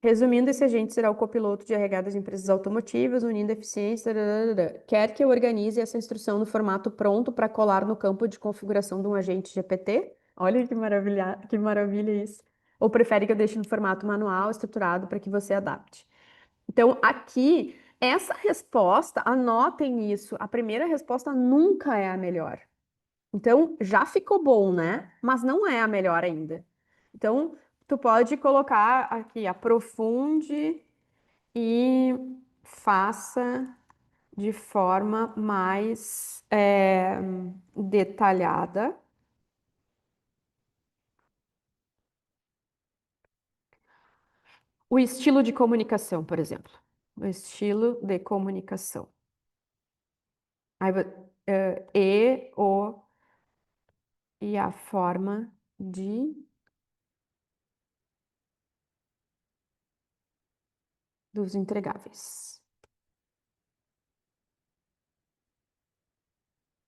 Resumindo, esse agente será o copiloto de RH das empresas automotivas, unindo eficiência. Tararara. Quer que eu organize essa instrução no formato pronto para colar no campo de configuração de um agente GPT? Olha que maravilha isso. Ou prefere que eu deixe no formato manual, estruturado, para que você adapte? Então, aqui, essa resposta, anotem isso. A primeira resposta nunca é a melhor. Então, já ficou bom, né? Mas não é a melhor ainda. Então, tu pode colocar aqui, aprofunde e faça de forma mais detalhada o estilo de comunicação, por exemplo. O estilo de comunicação. Aí, e a forma dos entregáveis.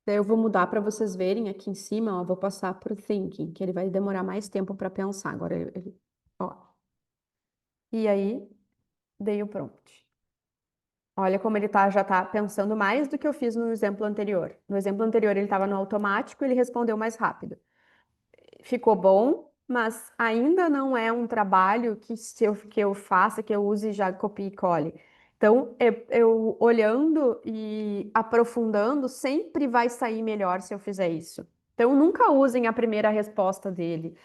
Daí eu vou mudar para vocês verem aqui em cima, ó, vou passar para o thinking, que ele vai demorar mais tempo para pensar. Agora, ó. E aí, dei o prompt. Olha como ele tá, já está pensando mais do que eu fiz no exemplo anterior. No exemplo anterior, ele estava no automático, ele respondeu mais rápido. Ficou bom, mas ainda não é um trabalho que eu faça, que eu use e já copie e cole. Então, eu olhando e aprofundando, sempre vai sair melhor se eu fizer isso. Então, nunca usem a primeira resposta dele.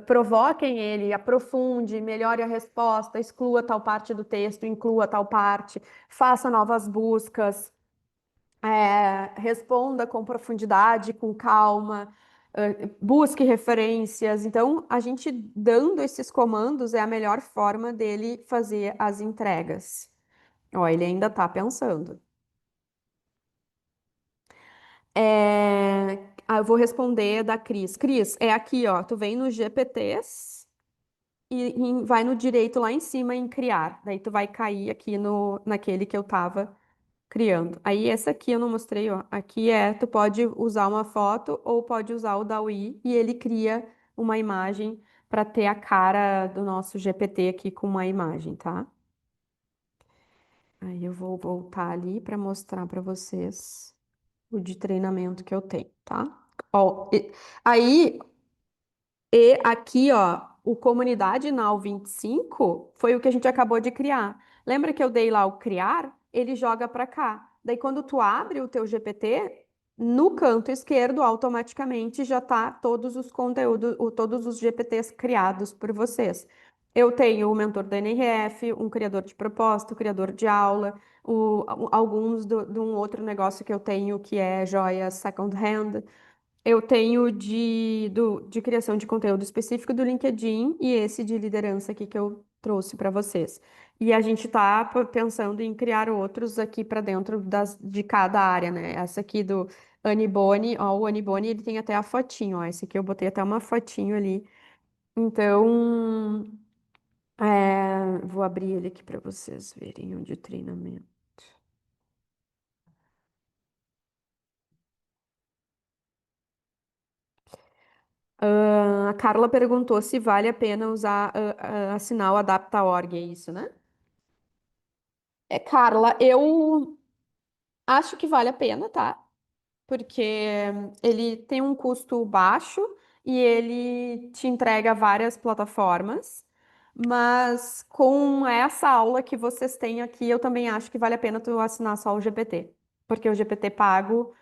Provoquem ele, aprofunde, melhore a resposta, exclua tal parte do texto, inclua tal parte, faça novas buscas. Responda com profundidade, com calma, busque referências. Então, a gente dando esses comandos é a melhor forma dele fazer as entregas. Ó, ele ainda está pensando. Eu vou responder da Cris. Cris, é aqui, ó. Tu vem nos GPTs e vai no direito lá em cima em criar. Daí tu vai cair aqui no, naquele que eu tava criando. Aí essa aqui eu não mostrei, ó. Aqui tu pode usar uma foto ou pode usar o DALL-E e ele cria uma imagem para ter a cara do nosso GPT aqui com uma imagem, tá? Aí eu vou voltar ali para mostrar para vocês o de treinamento que eu tenho, tá? Ó, aí e aqui, ó, o Comunidade Now 25 foi o que a gente acabou de criar. Lembra que eu dei lá o criar? Ele joga para cá. Daí, quando tu abre o teu GPT, no canto esquerdo, automaticamente já tá todos os conteúdos, todos os GPTs criados por vocês. Eu tenho o mentor da NRF, um criador de proposta, um criador de aula, alguns de um outro negócio que eu tenho que é joias second hand. Eu tenho de criação de conteúdo específico do LinkedIn e esse de liderança aqui que eu trouxe para vocês. E a gente está pensando em criar outros aqui para dentro de cada área, né? Essa aqui do Anibone, ó, o Anibone ele tem até a fotinho, ó. Esse aqui eu botei até uma fotinho ali. Então, vou abrir ele aqui para vocês verem onde treinamento. A Carla perguntou se vale a pena usar, assinar o Adapta.org, é isso, né? Carla, eu acho que vale a pena, tá? Porque ele tem um custo baixo e ele te entrega várias plataformas, mas com essa aula que vocês têm aqui, eu também acho que vale a pena tu assinar só o GPT, porque o GPT pago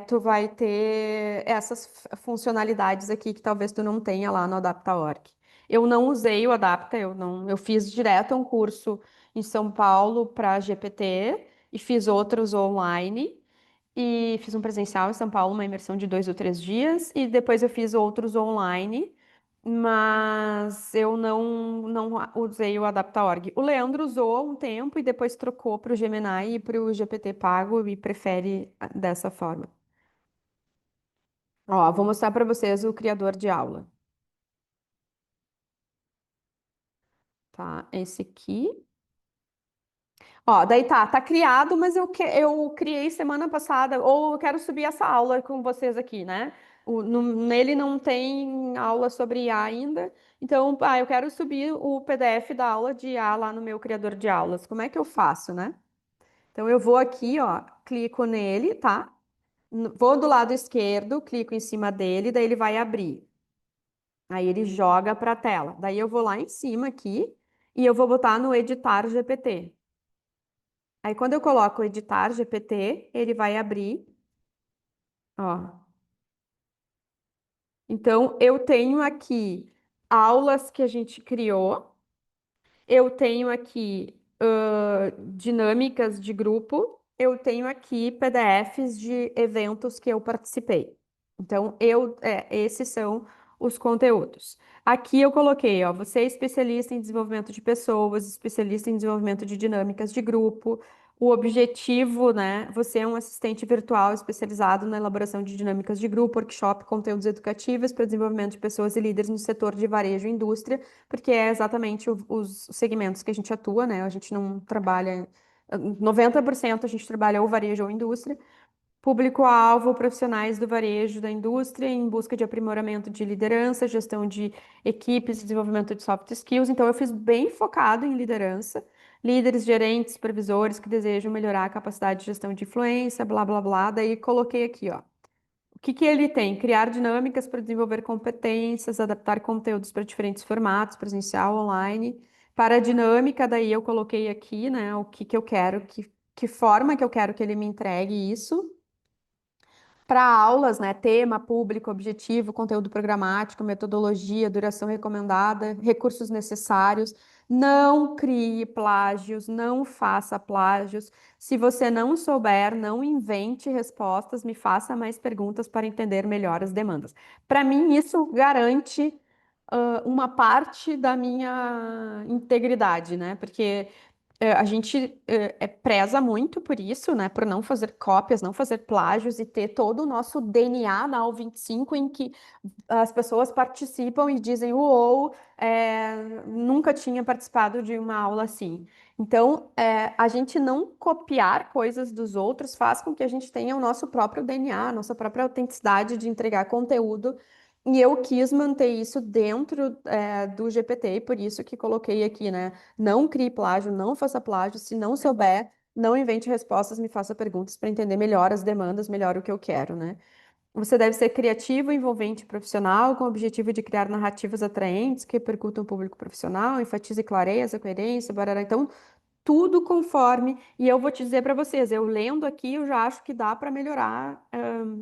tu vai ter essas funcionalidades aqui que talvez tu não tenha lá no Adapta.org. Eu não usei o Adapta, eu não, eu fiz direto um curso em São Paulo para GPT e fiz outros online. E fiz um presencial em São Paulo, uma imersão de 2 ou 3 dias, e depois eu fiz outros online, mas eu não usei o Adapta.org. O Leandro usou há um tempo e depois trocou para o Gemini e para o GPT pago e prefere dessa forma. Ó, vou mostrar para vocês o criador de aula, tá? Esse aqui. Ó, daí tá criado, mas eu criei semana passada, ou eu quero subir essa aula com vocês aqui, né? Nele não tem aula sobre IA ainda, então, eu quero subir o PDF da aula de IA lá no meu criador de aulas. Como é que eu faço, né? Então, eu vou aqui, ó, clico nele, tá? Vou do lado esquerdo, clico em cima dele, daí ele vai abrir. Aí ele joga para a tela. Daí eu vou lá em cima aqui e eu vou botar no editar GPT. Aí quando eu coloco editar GPT, ele vai abrir, ó. Então eu tenho aqui aulas que a gente criou. Eu tenho aqui dinâmicas de grupo, eu tenho aqui PDFs de eventos que eu participei. Então, esses são os conteúdos. Aqui eu coloquei, ó, você é especialista em desenvolvimento de pessoas, especialista em desenvolvimento de dinâmicas de grupo. O objetivo, né? Você é um assistente virtual especializado na elaboração de dinâmicas de grupo, workshop, conteúdos educativos para desenvolvimento de pessoas e líderes no setor de varejo e indústria porque é exatamente os segmentos que a gente atua, né? A gente não trabalha, 90% a gente trabalha ou varejo ou indústria. Público-alvo, profissionais do varejo, da indústria, em busca de aprimoramento de liderança, gestão de equipes, desenvolvimento de soft skills. Então, eu fiz bem focado em liderança. Líderes, gerentes, supervisores que desejam melhorar a capacidade de gestão de influência, blá, blá, blá. Daí, coloquei aqui, ó. O que que ele tem? Criar dinâmicas para desenvolver competências, adaptar conteúdos para diferentes formatos, presencial, online. Para a dinâmica, daí eu coloquei aqui, né, o que que eu quero, que forma que eu quero que ele me entregue isso. Para aulas, né, tema, público, objetivo, conteúdo programático, metodologia, duração recomendada, recursos necessários. Não crie plágios, não faça plágios. Se você não souber, não invente respostas, me faça mais perguntas para entender melhor as demandas. Para mim, isso garante, uma parte da minha integridade, né? Porque a gente preza muito por isso, né? Por não fazer cópias, não fazer plágios e ter todo o nosso DNA na U25 em que as pessoas participam e dizem, uou, nunca tinha participado de uma aula assim. Então, a gente não copiar coisas dos outros faz com que a gente tenha o nosso próprio DNA, a nossa própria autenticidade de entregar conteúdo. E eu quis manter isso dentro, do GPT, e por isso que coloquei aqui, né? Não crie plágio, não faça plágio. Se não souber, não invente respostas, me faça perguntas para entender melhor as demandas, melhor o que eu quero, né? Você deve ser criativo, envolvente e profissional, com o objetivo de criar narrativas atraentes que repercutam o público profissional, enfatize clareza, coerência, barará. Então, tudo conforme. E eu vou te dizer para vocês, eu lendo aqui, eu já acho que dá para melhorar,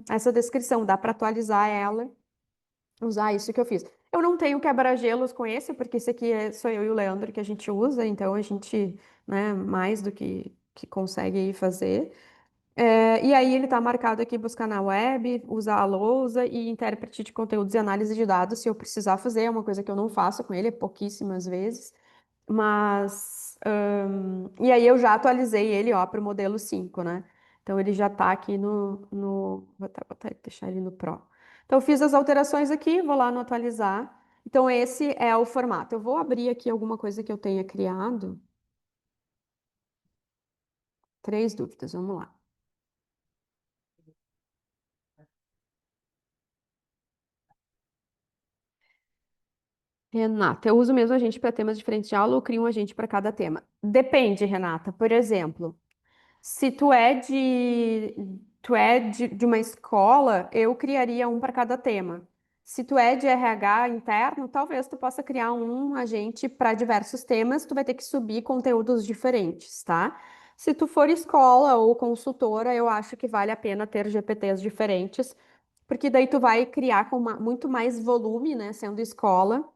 essa descrição, dá para atualizar ela, usar isso que eu fiz. Eu não tenho quebra-gelos com esse, porque esse aqui sou eu e o Leandro que a gente usa, então a gente, né, mais do que consegue fazer. E aí ele está marcado aqui buscar na web, usar a lousa e intérprete de conteúdos e análise de dados, se eu precisar fazer, é uma coisa que eu não faço com ele, pouquíssimas vezes. Mas, e aí eu já atualizei ele, ó, para o modelo 5, né? Então ele já está aqui deixar ele no Pro. Então eu fiz as alterações aqui, vou lá no atualizar. Então esse é o formato. Eu vou abrir aqui alguma coisa que eu tenha criado. 3 dúvidas, vamos lá. Renata, eu uso o mesmo agente para temas diferentes de aula ou crio um agente para cada tema? Depende, Renata. Por exemplo, se tu é de uma escola, eu criaria um para cada tema. Se tu é de RH interno, talvez tu possa criar um agente para diversos temas, tu vai ter que subir conteúdos diferentes, tá? Se tu for escola ou consultora, eu acho que vale a pena ter GPTs diferentes, porque daí tu vai criar com muito mais volume, né, sendo escola.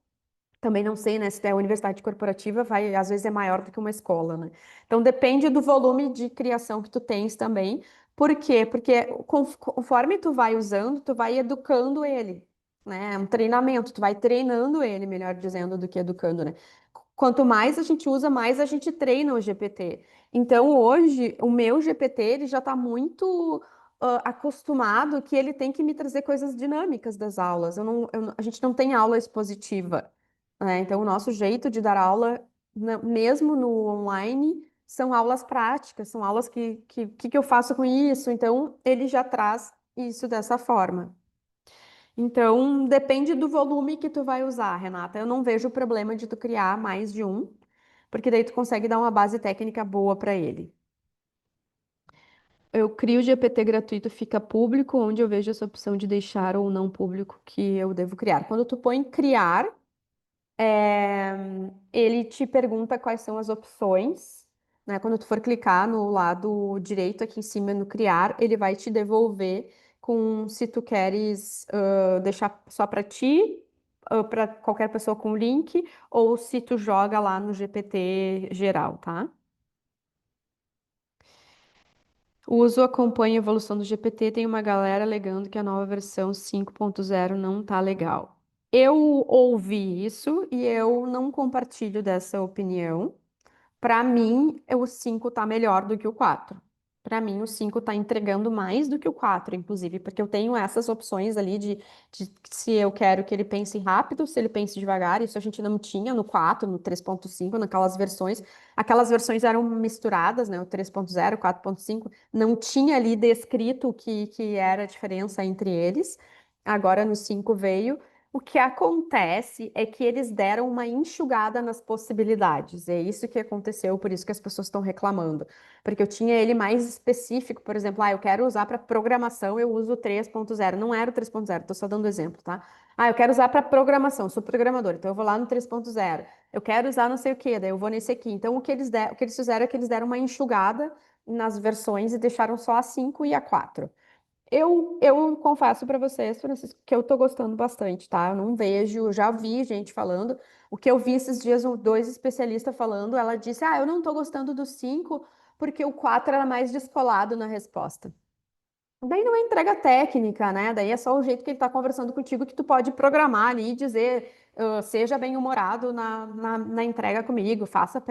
Também não sei, né, se é a universidade corporativa, vai, às vezes é maior do que uma escola, né? Então depende do volume de criação que tu tens também. Por quê? Porque conforme tu vai usando, tu vai educando ele, né? É um treinamento, tu vai treinando ele, melhor dizendo, do que educando, né? Quanto mais a gente usa, mais a gente treina o GPT. Então hoje, o meu GPT, ele já está muito acostumado que ele tem que me trazer coisas dinâmicas das aulas. A gente não tem aula expositiva, né? Então, o nosso jeito de dar aula, mesmo no online, são aulas práticas, são aulas que eu faço com isso. Então, ele já traz isso dessa forma. Então, depende do volume que tu vai usar, Renata. Eu não vejo problema de tu criar mais de um, porque daí tu consegue dar uma base técnica boa para ele. Eu crio o GPT gratuito, fica público, onde eu vejo essa opção de deixar ou não público que eu devo criar. Quando tu põe criar, é, ele te pergunta quais são as opções, né? Quando tu for clicar no lado direito aqui em cima no criar, ele vai te devolver com se tu queres deixar só para ti, para qualquer pessoa com link, ou se tu joga lá no GPT geral, tá? O uso acompanha a evolução do GPT. Tem uma galera alegando que a nova versão 5.0 não tá legal. Eu ouvi isso e eu não compartilho dessa opinião. Para mim, o 5 tá melhor do que o 4. Para mim, o 5 tá entregando mais do que o 4, inclusive, porque eu tenho essas opções ali de se eu quero que ele pense rápido, se ele pense devagar. Isso a gente não tinha no 4, no 3.5, naquelas versões. Aquelas versões eram misturadas, né? O 3.0, 4.5, não tinha ali descrito que era a diferença entre eles. Agora no 5 veio. O que acontece é que eles deram uma enxugada nas possibilidades. É isso que aconteceu, por isso que as pessoas estão reclamando. Porque eu tinha ele mais específico, por exemplo, eu quero usar para programação, eu uso o 3.0. Não era o 3.0, estou só dando exemplo, tá? Eu quero usar para programação, sou programador, então eu vou lá no 3.0. Eu quero usar não sei o quê, daí eu vou nesse aqui. Então o que eles fizeram é que eles deram uma enxugada nas versões e deixaram só a 5 e a 4. Eu confesso para vocês, Francisco, que eu tô gostando bastante, tá? Eu não vejo, já vi gente falando. O que eu vi esses dias, dois especialistas falando, ela disse: eu não tô gostando do 5 porque o 4 era mais descolado na resposta. Daí não é entrega técnica, né? Daí é só o jeito que ele tá conversando contigo que tu pode programar ali e dizer, seja bem-humorado na entrega comigo, faça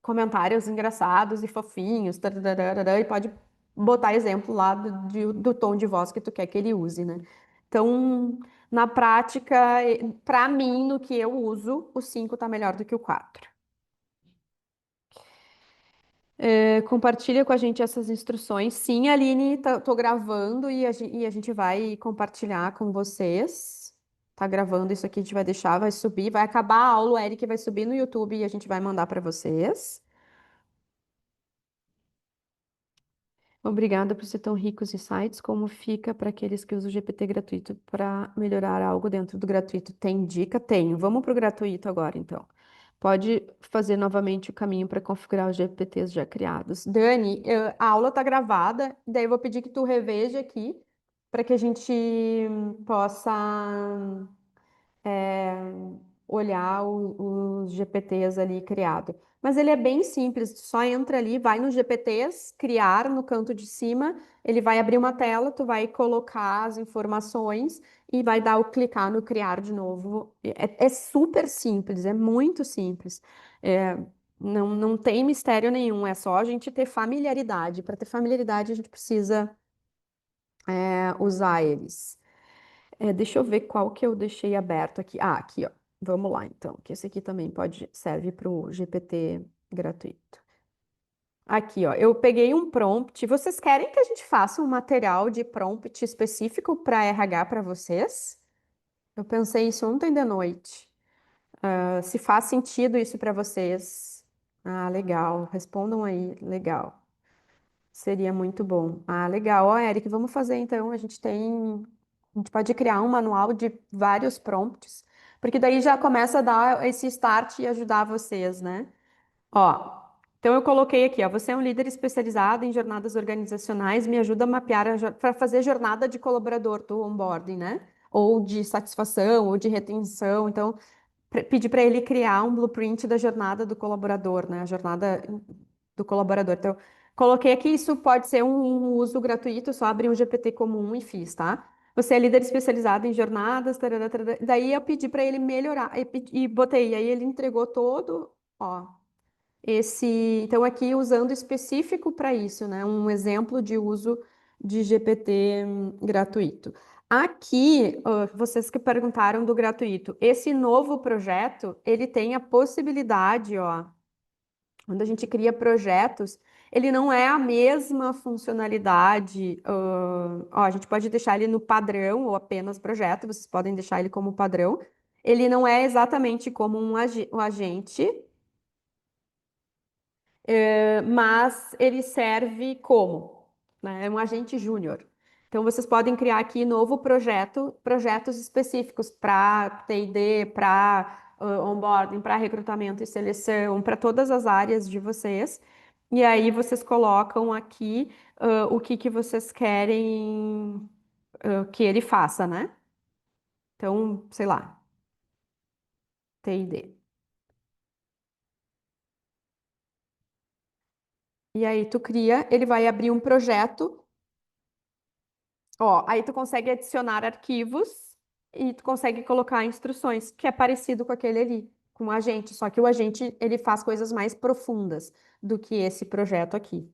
comentários engraçados e fofinhos, tararara, e pode botar exemplo lá do tom de voz que tu quer que ele use, né? Então, na prática, para mim, no que eu uso, o 5 tá melhor do que o 4. Compartilha com a gente essas instruções. Sim, Aline, tô gravando e a gente vai compartilhar com vocês. Tá gravando isso aqui, a gente vai deixar, vai subir, vai acabar a aula, o Eric vai subir no YouTube e a gente vai mandar para vocês. Obrigada por ser tão ricos em sites. Como fica para aqueles que usam o GPT gratuito para melhorar algo dentro do gratuito? Tem dica? Tenho. Vamos para o gratuito agora, então. Pode fazer novamente o caminho para configurar os GPTs já criados. Dani, a aula está gravada, daí eu vou pedir que tu reveja aqui para que a gente possa é, olhar os GPTs ali criado. Mas ele é bem simples, tu só entra ali, vai nos GPTs, criar no canto de cima, ele vai abrir uma tela, tu vai colocar as informações e vai dar o clicar no criar de novo. É super simples, é muito simples. É, não tem mistério nenhum, é só a gente ter familiaridade. Para ter familiaridade, a gente precisa usar eles. Deixa eu ver qual que eu deixei aberto aqui. Aqui, ó. Vamos lá, então, que esse aqui também pode serve para o GPT gratuito. Aqui, ó, eu peguei um prompt. Vocês querem que a gente faça um material de prompt específico para RH para vocês? Eu pensei isso ontem de noite. Se faz sentido isso para vocês. Legal. Respondam aí. Legal. Seria muito bom. Legal. Ó, Eric, vamos fazer então. A gente pode criar um manual de vários prompts, porque daí já começa a dar esse start e ajudar vocês, né? Ó, então eu coloquei aqui, ó, você é um líder especializado em jornadas organizacionais, me ajuda a mapear para fazer jornada de colaborador do onboarding, né? ou de satisfação, ou de retenção. Então, pedir para ele criar um blueprint da jornada do colaborador, né? A jornada do colaborador. Então, coloquei aqui, isso pode ser um uso gratuito, só abri um GPT comum e fiz, tá? Você é líder especializado em jornadas, tarará, tarará. Daí eu pedi para ele melhorar e botei, aí ele entregou todo, ó, então aqui usando específico para isso, né? Um exemplo de uso de GPT gratuito. Aqui, vocês que perguntaram do gratuito, esse novo projeto, ele tem a possibilidade, ó, quando a gente cria projetos, ele não é a mesma funcionalidade. Ó, a gente pode deixar ele no padrão ou apenas projeto, vocês podem deixar ele como padrão. Ele não é exatamente como um agente, mas ele serve como, né? É um agente júnior. Então, vocês podem criar aqui novo projeto, projetos específicos para T&D, para onboarding, para recrutamento e seleção, para todas as áreas de vocês. E aí vocês colocam aqui o que que vocês querem que ele faça, né? Então, sei lá, T&D. E aí tu cria, ele vai abrir um projeto. Ó, aí tu consegue adicionar arquivos e tu consegue colocar instruções, que é parecido com aquele ali, com o agente, só que o agente ele faz coisas mais profundas do que esse projeto aqui.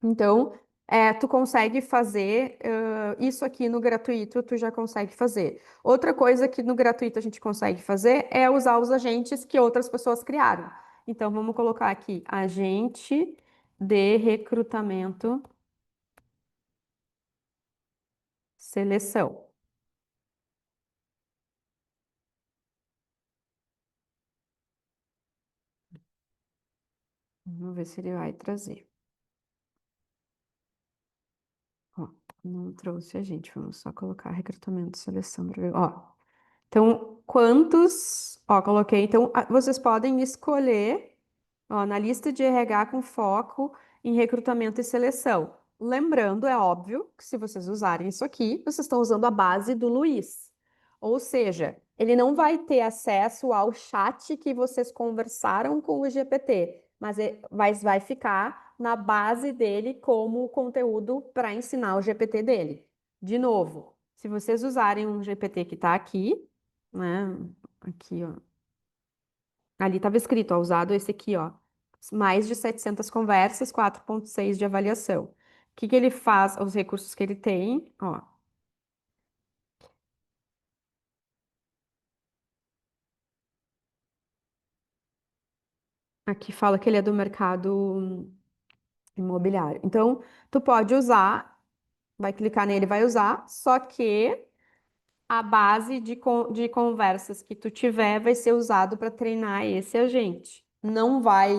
Então, tu consegue fazer isso aqui no gratuito, tu já consegue fazer. Outra coisa que no gratuito a gente consegue fazer é usar os agentes que outras pessoas criaram. Então, vamos colocar aqui, agente de recrutamento, seleção. Vamos ver se ele vai trazer. Ó, não trouxe a gente. Vamos só colocar recrutamento, seleção para ver. Ó, então, quantos. Ó, coloquei. Então, vocês podem escolher. Ó, na lista de RH com foco em recrutamento e seleção. Lembrando, é óbvio, que se vocês usarem isso aqui, vocês estão usando a base do Luiz. Ou seja, ele não vai ter acesso ao chat que vocês conversaram com o GPT, mas vai ficar na base dele como conteúdo para ensinar o GPT dele. De novo, se vocês usarem um GPT que está aqui, né? Aqui, ó. Ali estava escrito, ó, usado esse aqui, ó. Mais de 700 conversas, 4,6 de avaliação. O que que ele faz, os recursos que ele tem, ó. Aqui fala que ele é do mercado imobiliário. Então, tu pode usar, vai clicar nele, vai usar, só que a base de conversas que tu tiver vai ser usado para treinar esse agente. Não vai,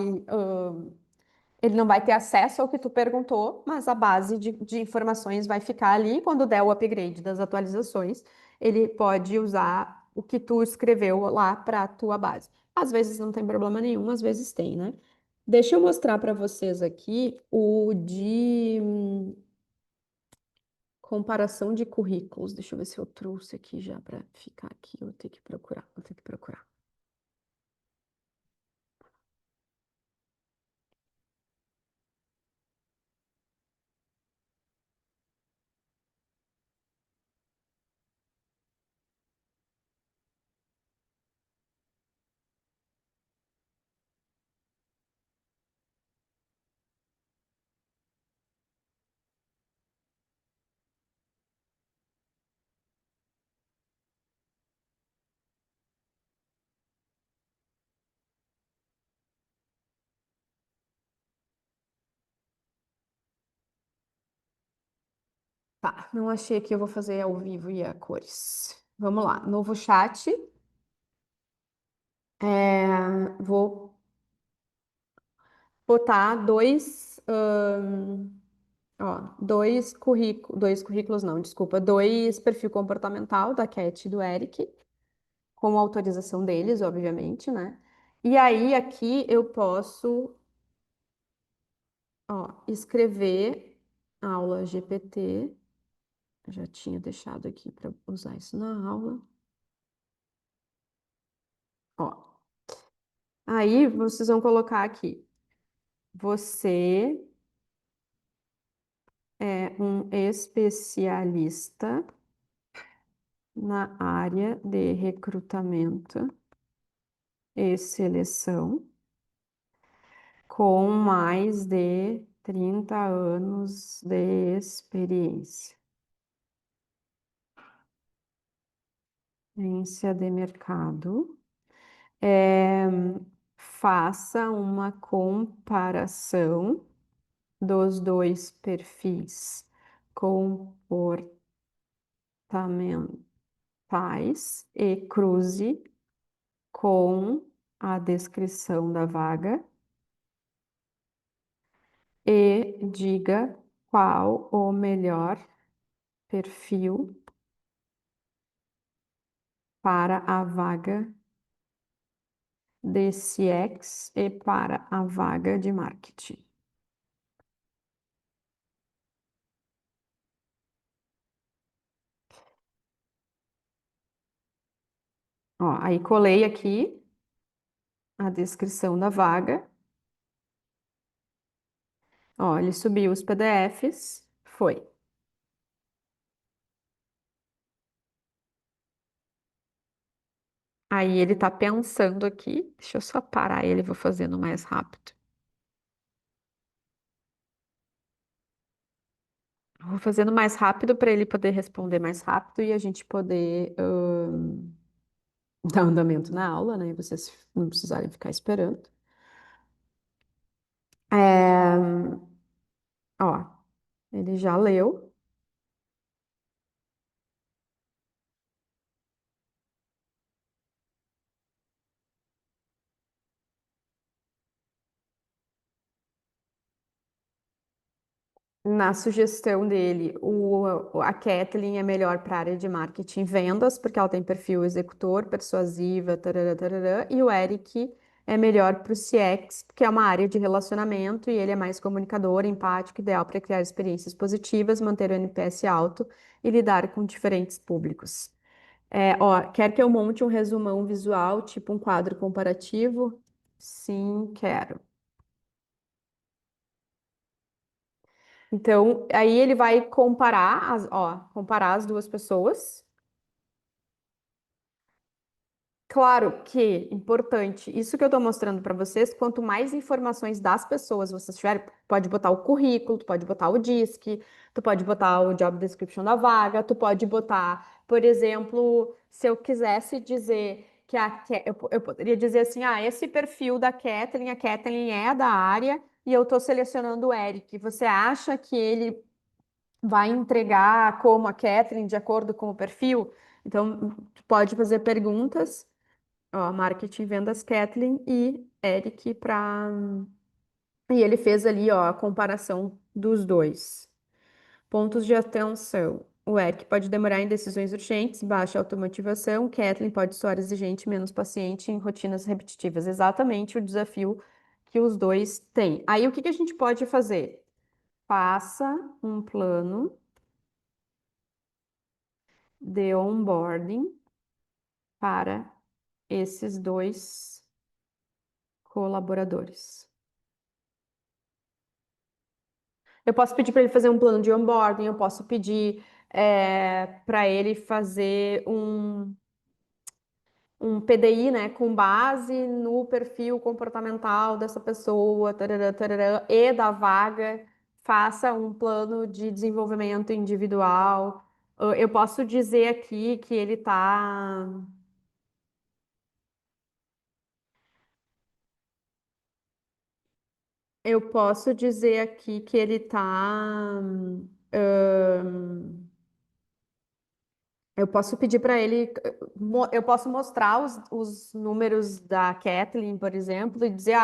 ele não vai ter acesso ao que tu perguntou, mas a base de informações vai ficar ali. Quando der o upgrade das atualizações, ele pode usar o que tu escreveu lá para a tua base. Às vezes não tem problema nenhum, às vezes tem, né? Deixa eu mostrar para vocês aqui o de comparação de currículos. Deixa eu ver se eu trouxe aqui já para ficar aqui. Eu vou ter que procurar, vou ter que procurar. Tá, não achei aqui, eu vou fazer ao vivo e a cores. Vamos lá, novo chat. Vou botar dois currículos não, desculpa, dois perfil comportamental da Cat e do Eric, com autorização deles, obviamente, né? E aí aqui eu posso, ó, escrever aula GPT. Já tinha deixado aqui para usar isso na aula. Ó, aí vocês vão colocar aqui. Você é um especialista na área de recrutamento e seleção, com mais de 30 anos de experiência. Experiência de mercado. Faça uma comparação dos dois perfis comportamentais e cruze com a descrição da vaga e diga qual o melhor perfil para a vaga de CX e para a vaga de marketing. Ó, aí colei aqui a descrição da vaga. Ó, ele subiu os PDFs, foi. Aí ele tá pensando aqui, deixa eu só parar ele, vou fazendo mais rápido. Vou fazendo mais rápido para ele poder responder mais rápido e a gente poder dar andamento na aula, né? E vocês não precisarem ficar esperando. É, ó, ele já leu. Na sugestão dele, a Kathleen é melhor para a área de marketing e vendas, porque ela tem perfil executor, persuasiva, tarará, tarará, e o Eric é melhor para o CX, porque é uma área de relacionamento e ele é mais comunicador, empático, ideal para criar experiências positivas, manter o NPS alto e lidar com diferentes públicos. Ó, quer que eu monte um resumão visual, tipo um quadro comparativo? Sim, quero. Então, aí ele vai comparar comparar as duas pessoas. Claro que, importante, isso que eu estou mostrando para vocês, quanto mais informações das pessoas vocês tiverem, pode botar o currículo, tu pode botar o DISC, tu pode botar o job description da vaga, tu pode botar, por exemplo, se eu quisesse dizer que eu poderia dizer assim, esse perfil da Kathleen, a Kathleen é da área e eu estou selecionando o Eric. Você acha que ele vai entregar como a Kathleen, de acordo com o perfil? Então, tu pode fazer perguntas. Ó, marketing, vendas, Kathleen e Eric para. E ele fez ali, ó, a comparação dos dois. Pontos de atenção. O Eric pode demorar em decisões urgentes, baixa automotivação. Kathleen pode soar exigente, menos paciente em rotinas repetitivas. Exatamente o desafio que os dois têm. Aí, o que que a gente pode fazer? Faça um plano de onboarding para esses dois colaboradores. Eu posso pedir para ele fazer um plano de onboarding, eu posso pedir para ele fazer um PDI, né, com base no perfil comportamental dessa pessoa, tarará, tarará, e da vaga, faça um plano de desenvolvimento individual. Eu posso dizer aqui que ele está. Eu posso dizer aqui que ele está. Eu posso pedir para ele, eu posso mostrar os números da Kathleen, por exemplo, e dizer,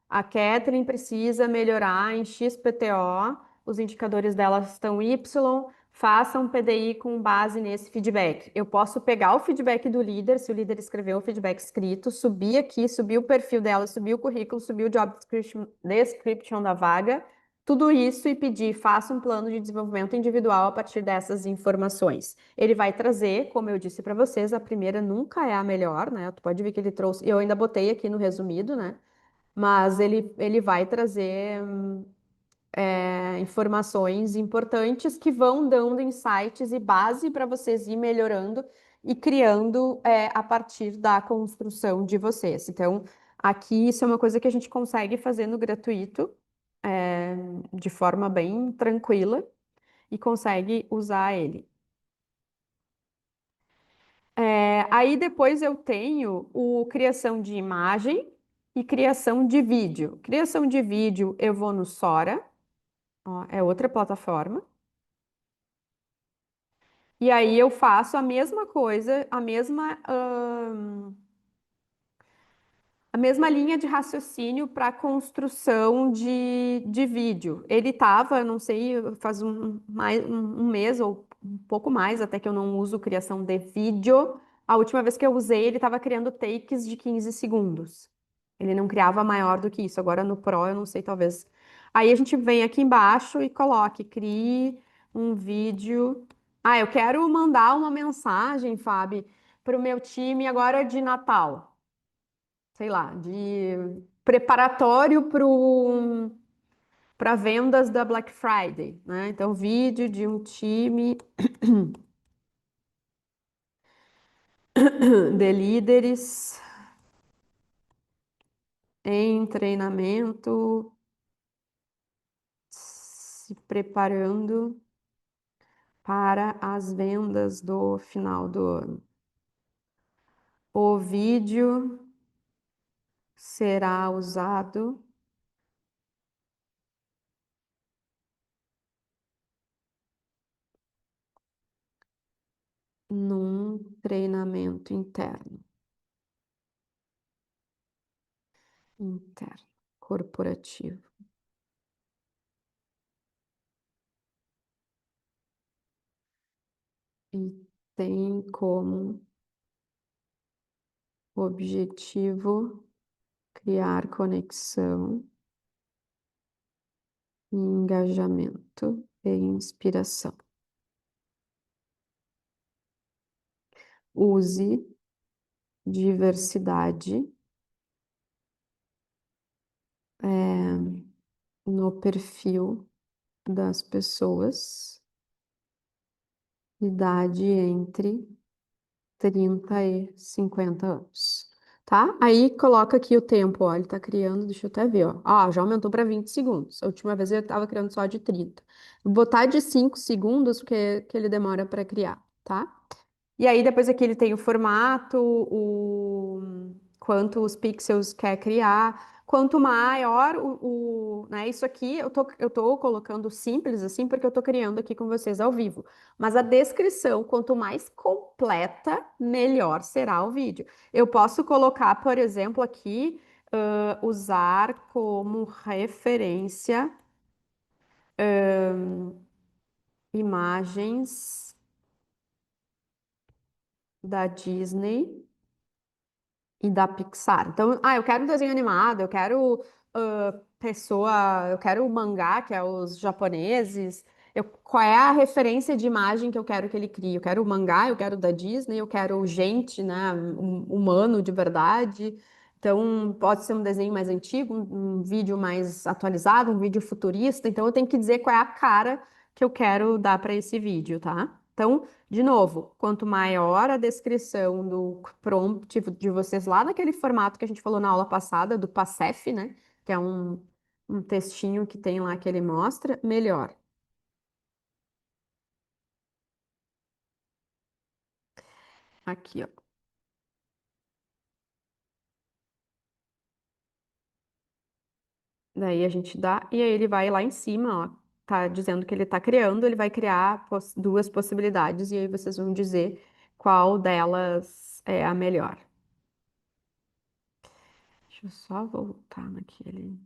a Kathleen precisa melhorar em XPTO, os indicadores dela estão Y, faça um PDI com base nesse feedback. Eu posso pegar o feedback do líder, se o líder escreveu o feedback escrito, subir aqui, subir o perfil dela, subir o currículo, subir o job description da vaga, tudo isso e pedir, faça um plano de desenvolvimento individual a partir dessas informações. Ele vai trazer, como eu disse para vocês, a primeira nunca é a melhor, né? Tu pode ver que ele trouxe, eu ainda botei aqui no resumido, né? Mas ele vai trazer informações importantes que vão dando insights e base para vocês ir melhorando e criando a partir da construção de vocês. Então, aqui isso é uma coisa que a gente consegue fazer no gratuito, é, de forma bem tranquila e consegue usar ele. Aí depois eu tenho o criação de imagem e criação de vídeo. Criação de vídeo eu vou no Sora, ó, é outra plataforma. E aí eu faço a mesma coisa, a mesma linha de raciocínio para construção de vídeo. Ele estava, não sei, faz um mês ou um pouco mais, até que eu não uso criação de vídeo. A última vez que eu usei, ele estava criando takes de 15 segundos. Ele não criava maior do que isso. Agora no Pro, eu não sei, talvez. Aí a gente vem aqui embaixo e coloque, crie um vídeo. Ah, eu quero mandar uma mensagem, Fábio, para o meu time agora de Natal, sei lá, de preparatório para vendas da Black Friday, né? Então, vídeo de um time de líderes em treinamento, se preparando para as vendas do final do ano. O vídeo será usado num treinamento interno, corporativo. E tem como objetivo criar conexão, engajamento e inspiração. Use diversidade no perfil das pessoas, idade entre 30 e 50 anos. Tá? Aí coloca aqui o tempo, ó, ele tá criando, deixa eu até ver, ó. Ah, já aumentou para 20 segundos. A última vez ele tava criando só de 30. Vou botar de 5 segundos, porque que ele demora para criar, tá? E aí depois aqui ele tem o formato, o quanto os pixels quer criar. Quanto maior né, isso aqui eu tô colocando simples assim porque eu tô criando aqui com vocês ao vivo. Mas a descrição, quanto mais completa, melhor será o vídeo. Eu posso colocar, por exemplo, aqui, usar como referência imagens da Disney e da Pixar. Então, eu quero um desenho animado, eu quero eu quero o mangá, que é os japoneses. Qual é a referência de imagem que eu quero que ele crie? Eu quero o mangá, eu quero da Disney, eu quero gente, né, humano de verdade. Então, pode ser um desenho mais antigo, um vídeo mais atualizado, um vídeo futurista. Então, eu tenho que dizer qual é a cara que eu quero dar para esse vídeo, tá? Então, de novo, quanto maior a descrição do prompt de vocês lá naquele formato que a gente falou na aula passada, do PASEF, né? Que é um textinho que tem lá que ele mostra, melhor. Aqui, ó. Daí a gente dá, e aí ele vai lá em cima, ó. Tá dizendo que ele tá criando, ele vai criar duas possibilidades, e aí vocês vão dizer qual delas é a melhor. Deixa eu só voltar naquele.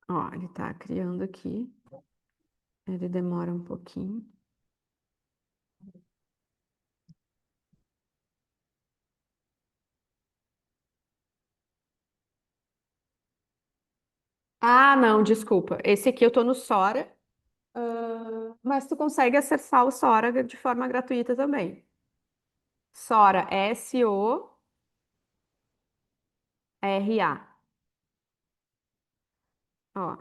Ó, ele tá criando aqui. Ele demora um pouquinho. Ah, não, desculpa. Esse aqui eu tô no Sora, mas tu consegue acessar o Sora de forma gratuita também. Sora, Sora. Ó.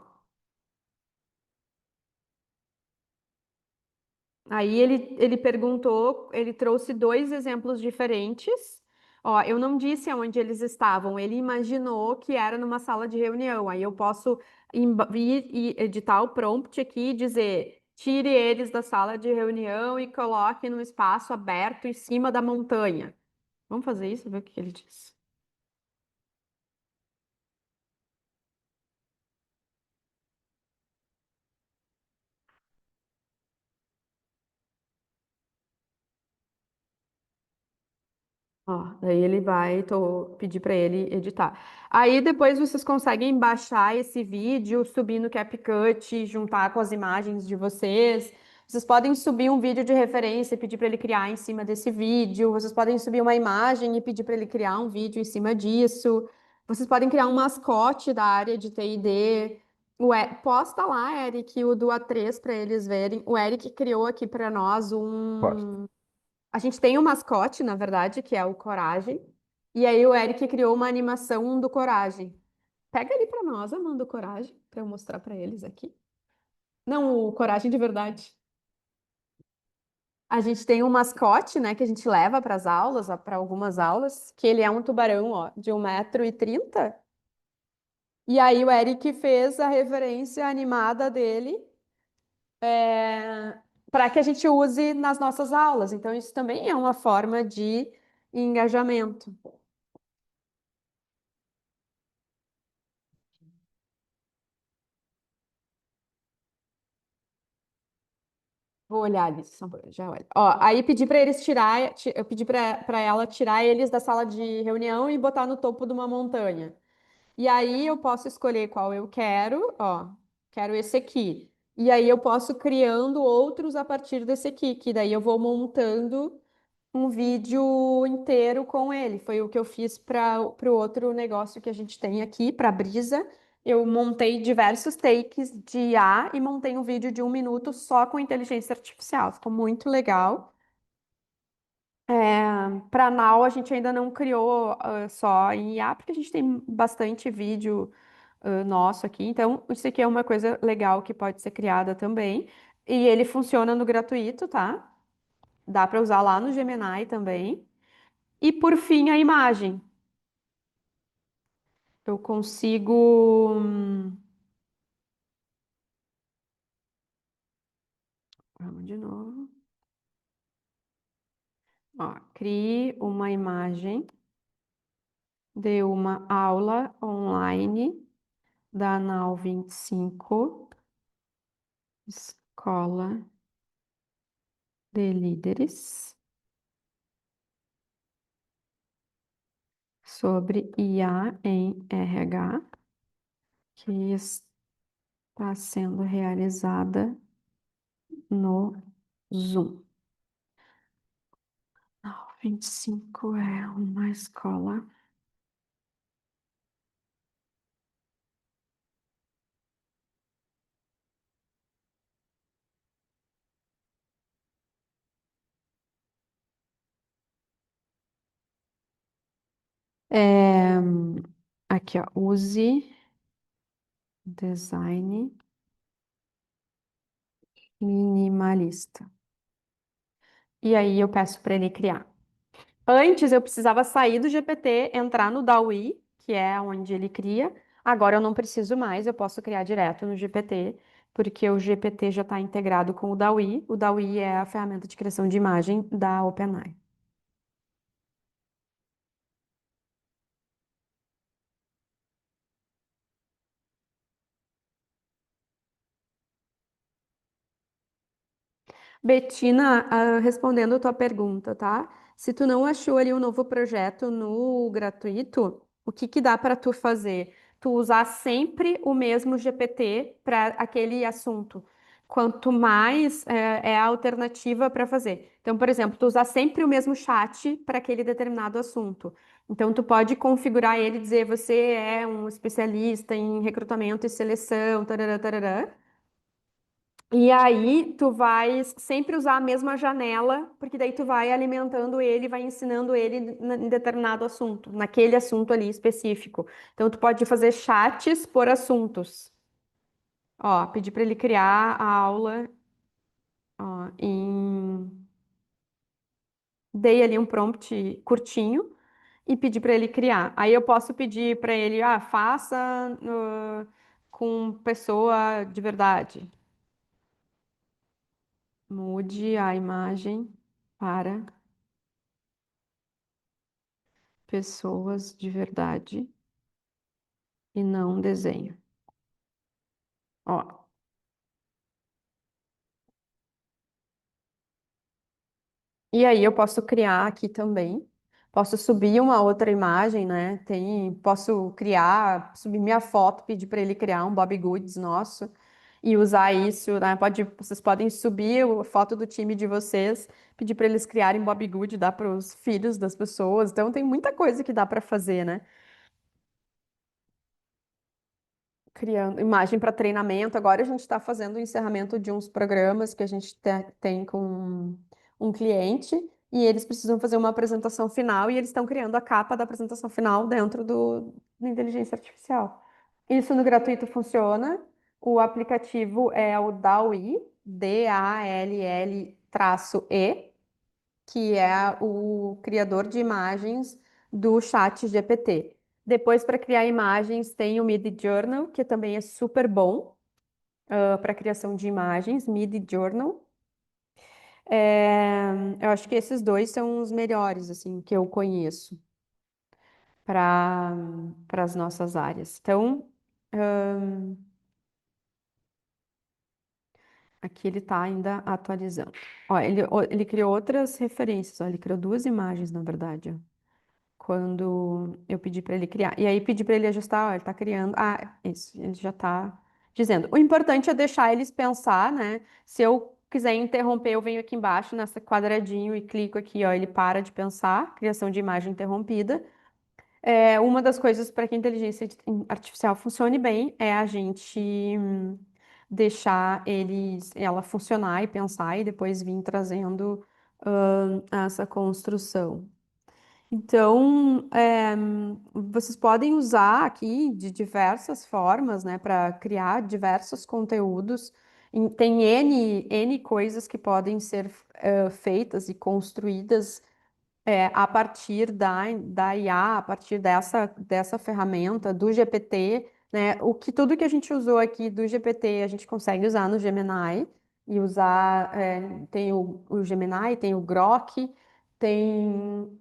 Aí ele perguntou, ele trouxe dois exemplos diferentes. Ó, eu não disse aonde eles estavam, ele imaginou que era numa sala de reunião. Aí eu posso ir e editar o prompt aqui e dizer: tire eles da sala de reunião e coloque num espaço aberto em cima da montanha. Vamos fazer isso, ver o que ele diz. Ó, daí ele vai, tô pedir para ele editar. Aí depois vocês conseguem baixar esse vídeo, subir no CapCut, juntar com as imagens de vocês. Vocês podem subir um vídeo de referência e pedir para ele criar em cima desse vídeo. Vocês podem subir uma imagem e pedir para ele criar um vídeo em cima disso. Vocês podem criar um mascote da área de TI&D. Posta lá, Eric, o do A3 para eles verem. O Eric criou aqui para nós Posso. a gente tem um mascote, na verdade, que é o Coragem. E aí o Eric criou uma animação do Coragem. Pega ali pra nós, Amanda, o Coragem, pra eu mostrar pra eles aqui. Não, o Coragem de verdade. A gente tem um mascote, né, que a gente leva para as aulas, para algumas aulas, que ele é um tubarão, ó, de 1,30 m. E aí o Eric fez a referência animada dele para que a gente use nas nossas aulas. Então, isso também é uma forma de engajamento. Vou olhar ali, já olho. Ó, aí pedi para eles tirar, eu pedi para ela tirar eles da sala de reunião e botar no topo de uma montanha. E aí eu posso escolher qual eu quero, ó, quero esse aqui. E aí eu posso criando outros a partir desse aqui, que daí eu vou montando um vídeo inteiro com ele. Foi o que eu fiz para o outro negócio que a gente tem aqui, para a Brisa. Eu montei diversos takes de IA e montei um vídeo de 1 minuto só com inteligência artificial. Ficou muito legal. Para Now, a gente ainda não criou só em IA, porque a gente tem bastante vídeo nosso aqui. Então, isso aqui é uma coisa legal que pode ser criada também. E ele funciona no gratuito, tá? Dá para usar lá no Gemini também. E por fim, a imagem. Eu consigo. Vamos de novo. Ó, crie uma imagem de uma aula online da Nau 25, Escola de Líderes, sobre IA em RH, que está sendo realizada no Zoom. Nau 25 é uma escola. É, aqui, ó, use design minimalista. E aí eu peço para ele criar. Antes eu precisava sair do GPT, entrar no DALL-E, que é onde ele cria. Agora eu não preciso mais, eu posso criar direto no GPT, porque o GPT já está integrado com o DALL-E. O DALL-E é a ferramenta de criação de imagem da OpenAI. Betina, respondendo a tua pergunta, tá? Se tu não achou ali um novo projeto no gratuito, o que que dá para tu fazer? Tu usar sempre o mesmo GPT para aquele assunto. quanto mais é a alternativa para fazer. Então, por exemplo, tu usar sempre o mesmo chat para aquele determinado assunto. Então, tu pode configurar ele e dizer você é um especialista em recrutamento e seleção, tarará, tarará. E aí, tu vai sempre usar a mesma janela, porque daí tu vai alimentando ele, vai ensinando ele em determinado assunto, naquele assunto ali específico. Então, tu pode fazer chats por assuntos. Ó, pedir para ele criar a aula, ó, dei ali um prompt curtinho e pedi para ele criar. Aí eu posso pedir para ele, faça com pessoa de verdade. Mude a imagem para pessoas de verdade e não desenho. Ó, e aí eu posso criar aqui também. Posso subir uma outra imagem, né? Posso criar, subir minha foto, pedir para ele criar um Bob Goods nosso e usar isso, né? Vocês podem subir a foto do time de vocês, pedir para eles criarem Bob Good, dar para os filhos das pessoas. Então tem muita coisa que dá para fazer, né? Criando imagem para treinamento. Agora a gente está fazendo o encerramento de uns programas que a gente tem com um cliente e eles precisam fazer uma apresentação final e eles estão criando a capa da apresentação final dentro da inteligência artificial. Isso no gratuito funciona. O aplicativo é o DALL-E, DALL-E, que é o criador de imagens do chat GPT. Depois, para criar imagens, tem o Midjourney, que também é super bom para criação de imagens, Midjourney. É, eu acho que esses dois são os melhores, assim, que eu conheço para as nossas áreas. Então, aqui ele está ainda atualizando. Ele criou outras referências, ó, ele criou duas imagens, na verdade, ó. Quando eu pedi para ele criar. E aí pedi para ele ajustar, ó, ele tá criando. Ah, isso, ele já tá dizendo. O importante é deixar eles pensar, né? Se eu quiser interromper, eu venho aqui embaixo nessa quadradinho e clico aqui, ó, ele para de pensar, criação de imagem interrompida. Uma das coisas para que a inteligência artificial funcione bem é a gente deixar ela funcionar e pensar e depois vir trazendo essa construção. Então, vocês podem usar aqui de diversas formas, né, para criar diversos conteúdos. Tem N coisas que podem ser feitas e construídas a partir da IA, a partir dessa ferramenta, do GPT, né? Tudo que a gente usou aqui do GPT, a gente consegue usar no Gemini e usar, tem o Gemini, tem o Grok, tem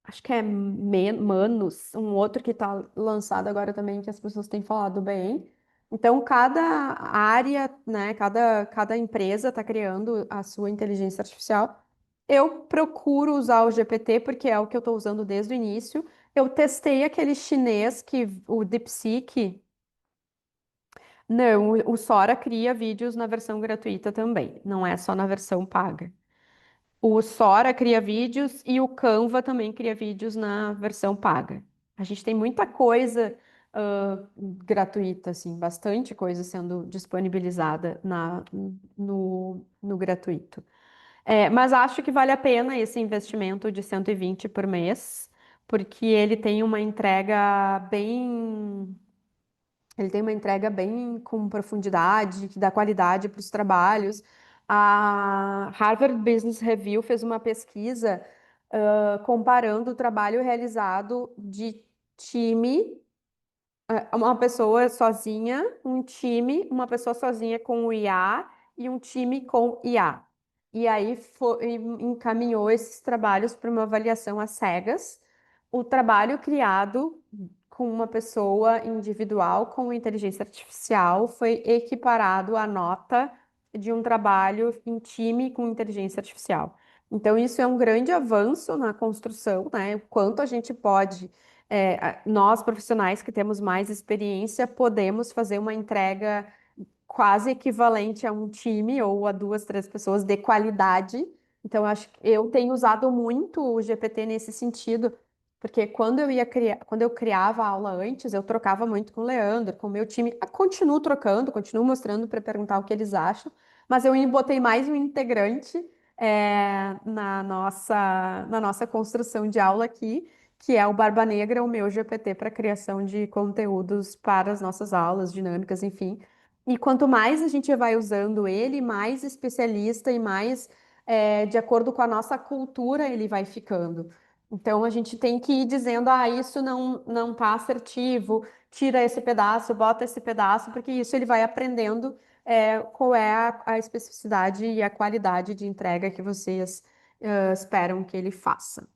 acho que é Manus, um outro que está lançado agora também, que as pessoas têm falado bem. Então, cada área, né, cada empresa está criando a sua inteligência artificial. Eu procuro usar o GPT porque é o que eu estou usando desde o início. Eu testei aquele chinês o DeepSeek. Não, o Sora cria vídeos na versão gratuita também, não é só na versão paga. O Sora cria vídeos e o Canva também cria vídeos na versão paga. A gente tem muita coisa gratuita, assim, bastante coisa sendo disponibilizada no gratuito. Mas acho que vale a pena esse investimento de 120 por mês, porque ele tem uma entrega bem com profundidade, que dá qualidade para os trabalhos. A Harvard Business Review fez uma pesquisa, comparando o trabalho realizado de time, uma pessoa sozinha, um time, uma pessoa sozinha com o IA e um time com IA. E aí encaminhou esses trabalhos para uma avaliação às cegas. O trabalho criado com uma pessoa individual com inteligência artificial foi equiparado à nota de um trabalho em time com inteligência artificial. Então, isso é um grande avanço na construção, né? O quanto a gente pode, nós profissionais que temos mais experiência, podemos fazer uma entrega quase equivalente a um time ou a duas, três pessoas de qualidade. Então, eu acho que eu tenho usado muito o GPT nesse sentido, porque quando eu criava a aula antes, eu trocava muito com o Leandro, com o meu time. Continuo trocando, continuo mostrando para perguntar o que eles acham, mas eu botei mais um integrante na nossa construção de aula aqui, que é o Barba Negra, o meu GPT para criação de conteúdos para as nossas aulas, dinâmicas, enfim. E quanto mais a gente vai usando ele, mais especialista e mais de acordo com a nossa cultura ele vai ficando. Então a gente tem que ir dizendo, isso não tá assertivo, tira esse pedaço, bota esse pedaço, porque isso ele vai aprendendo qual é a especificidade e a qualidade de entrega que vocês esperam que ele faça.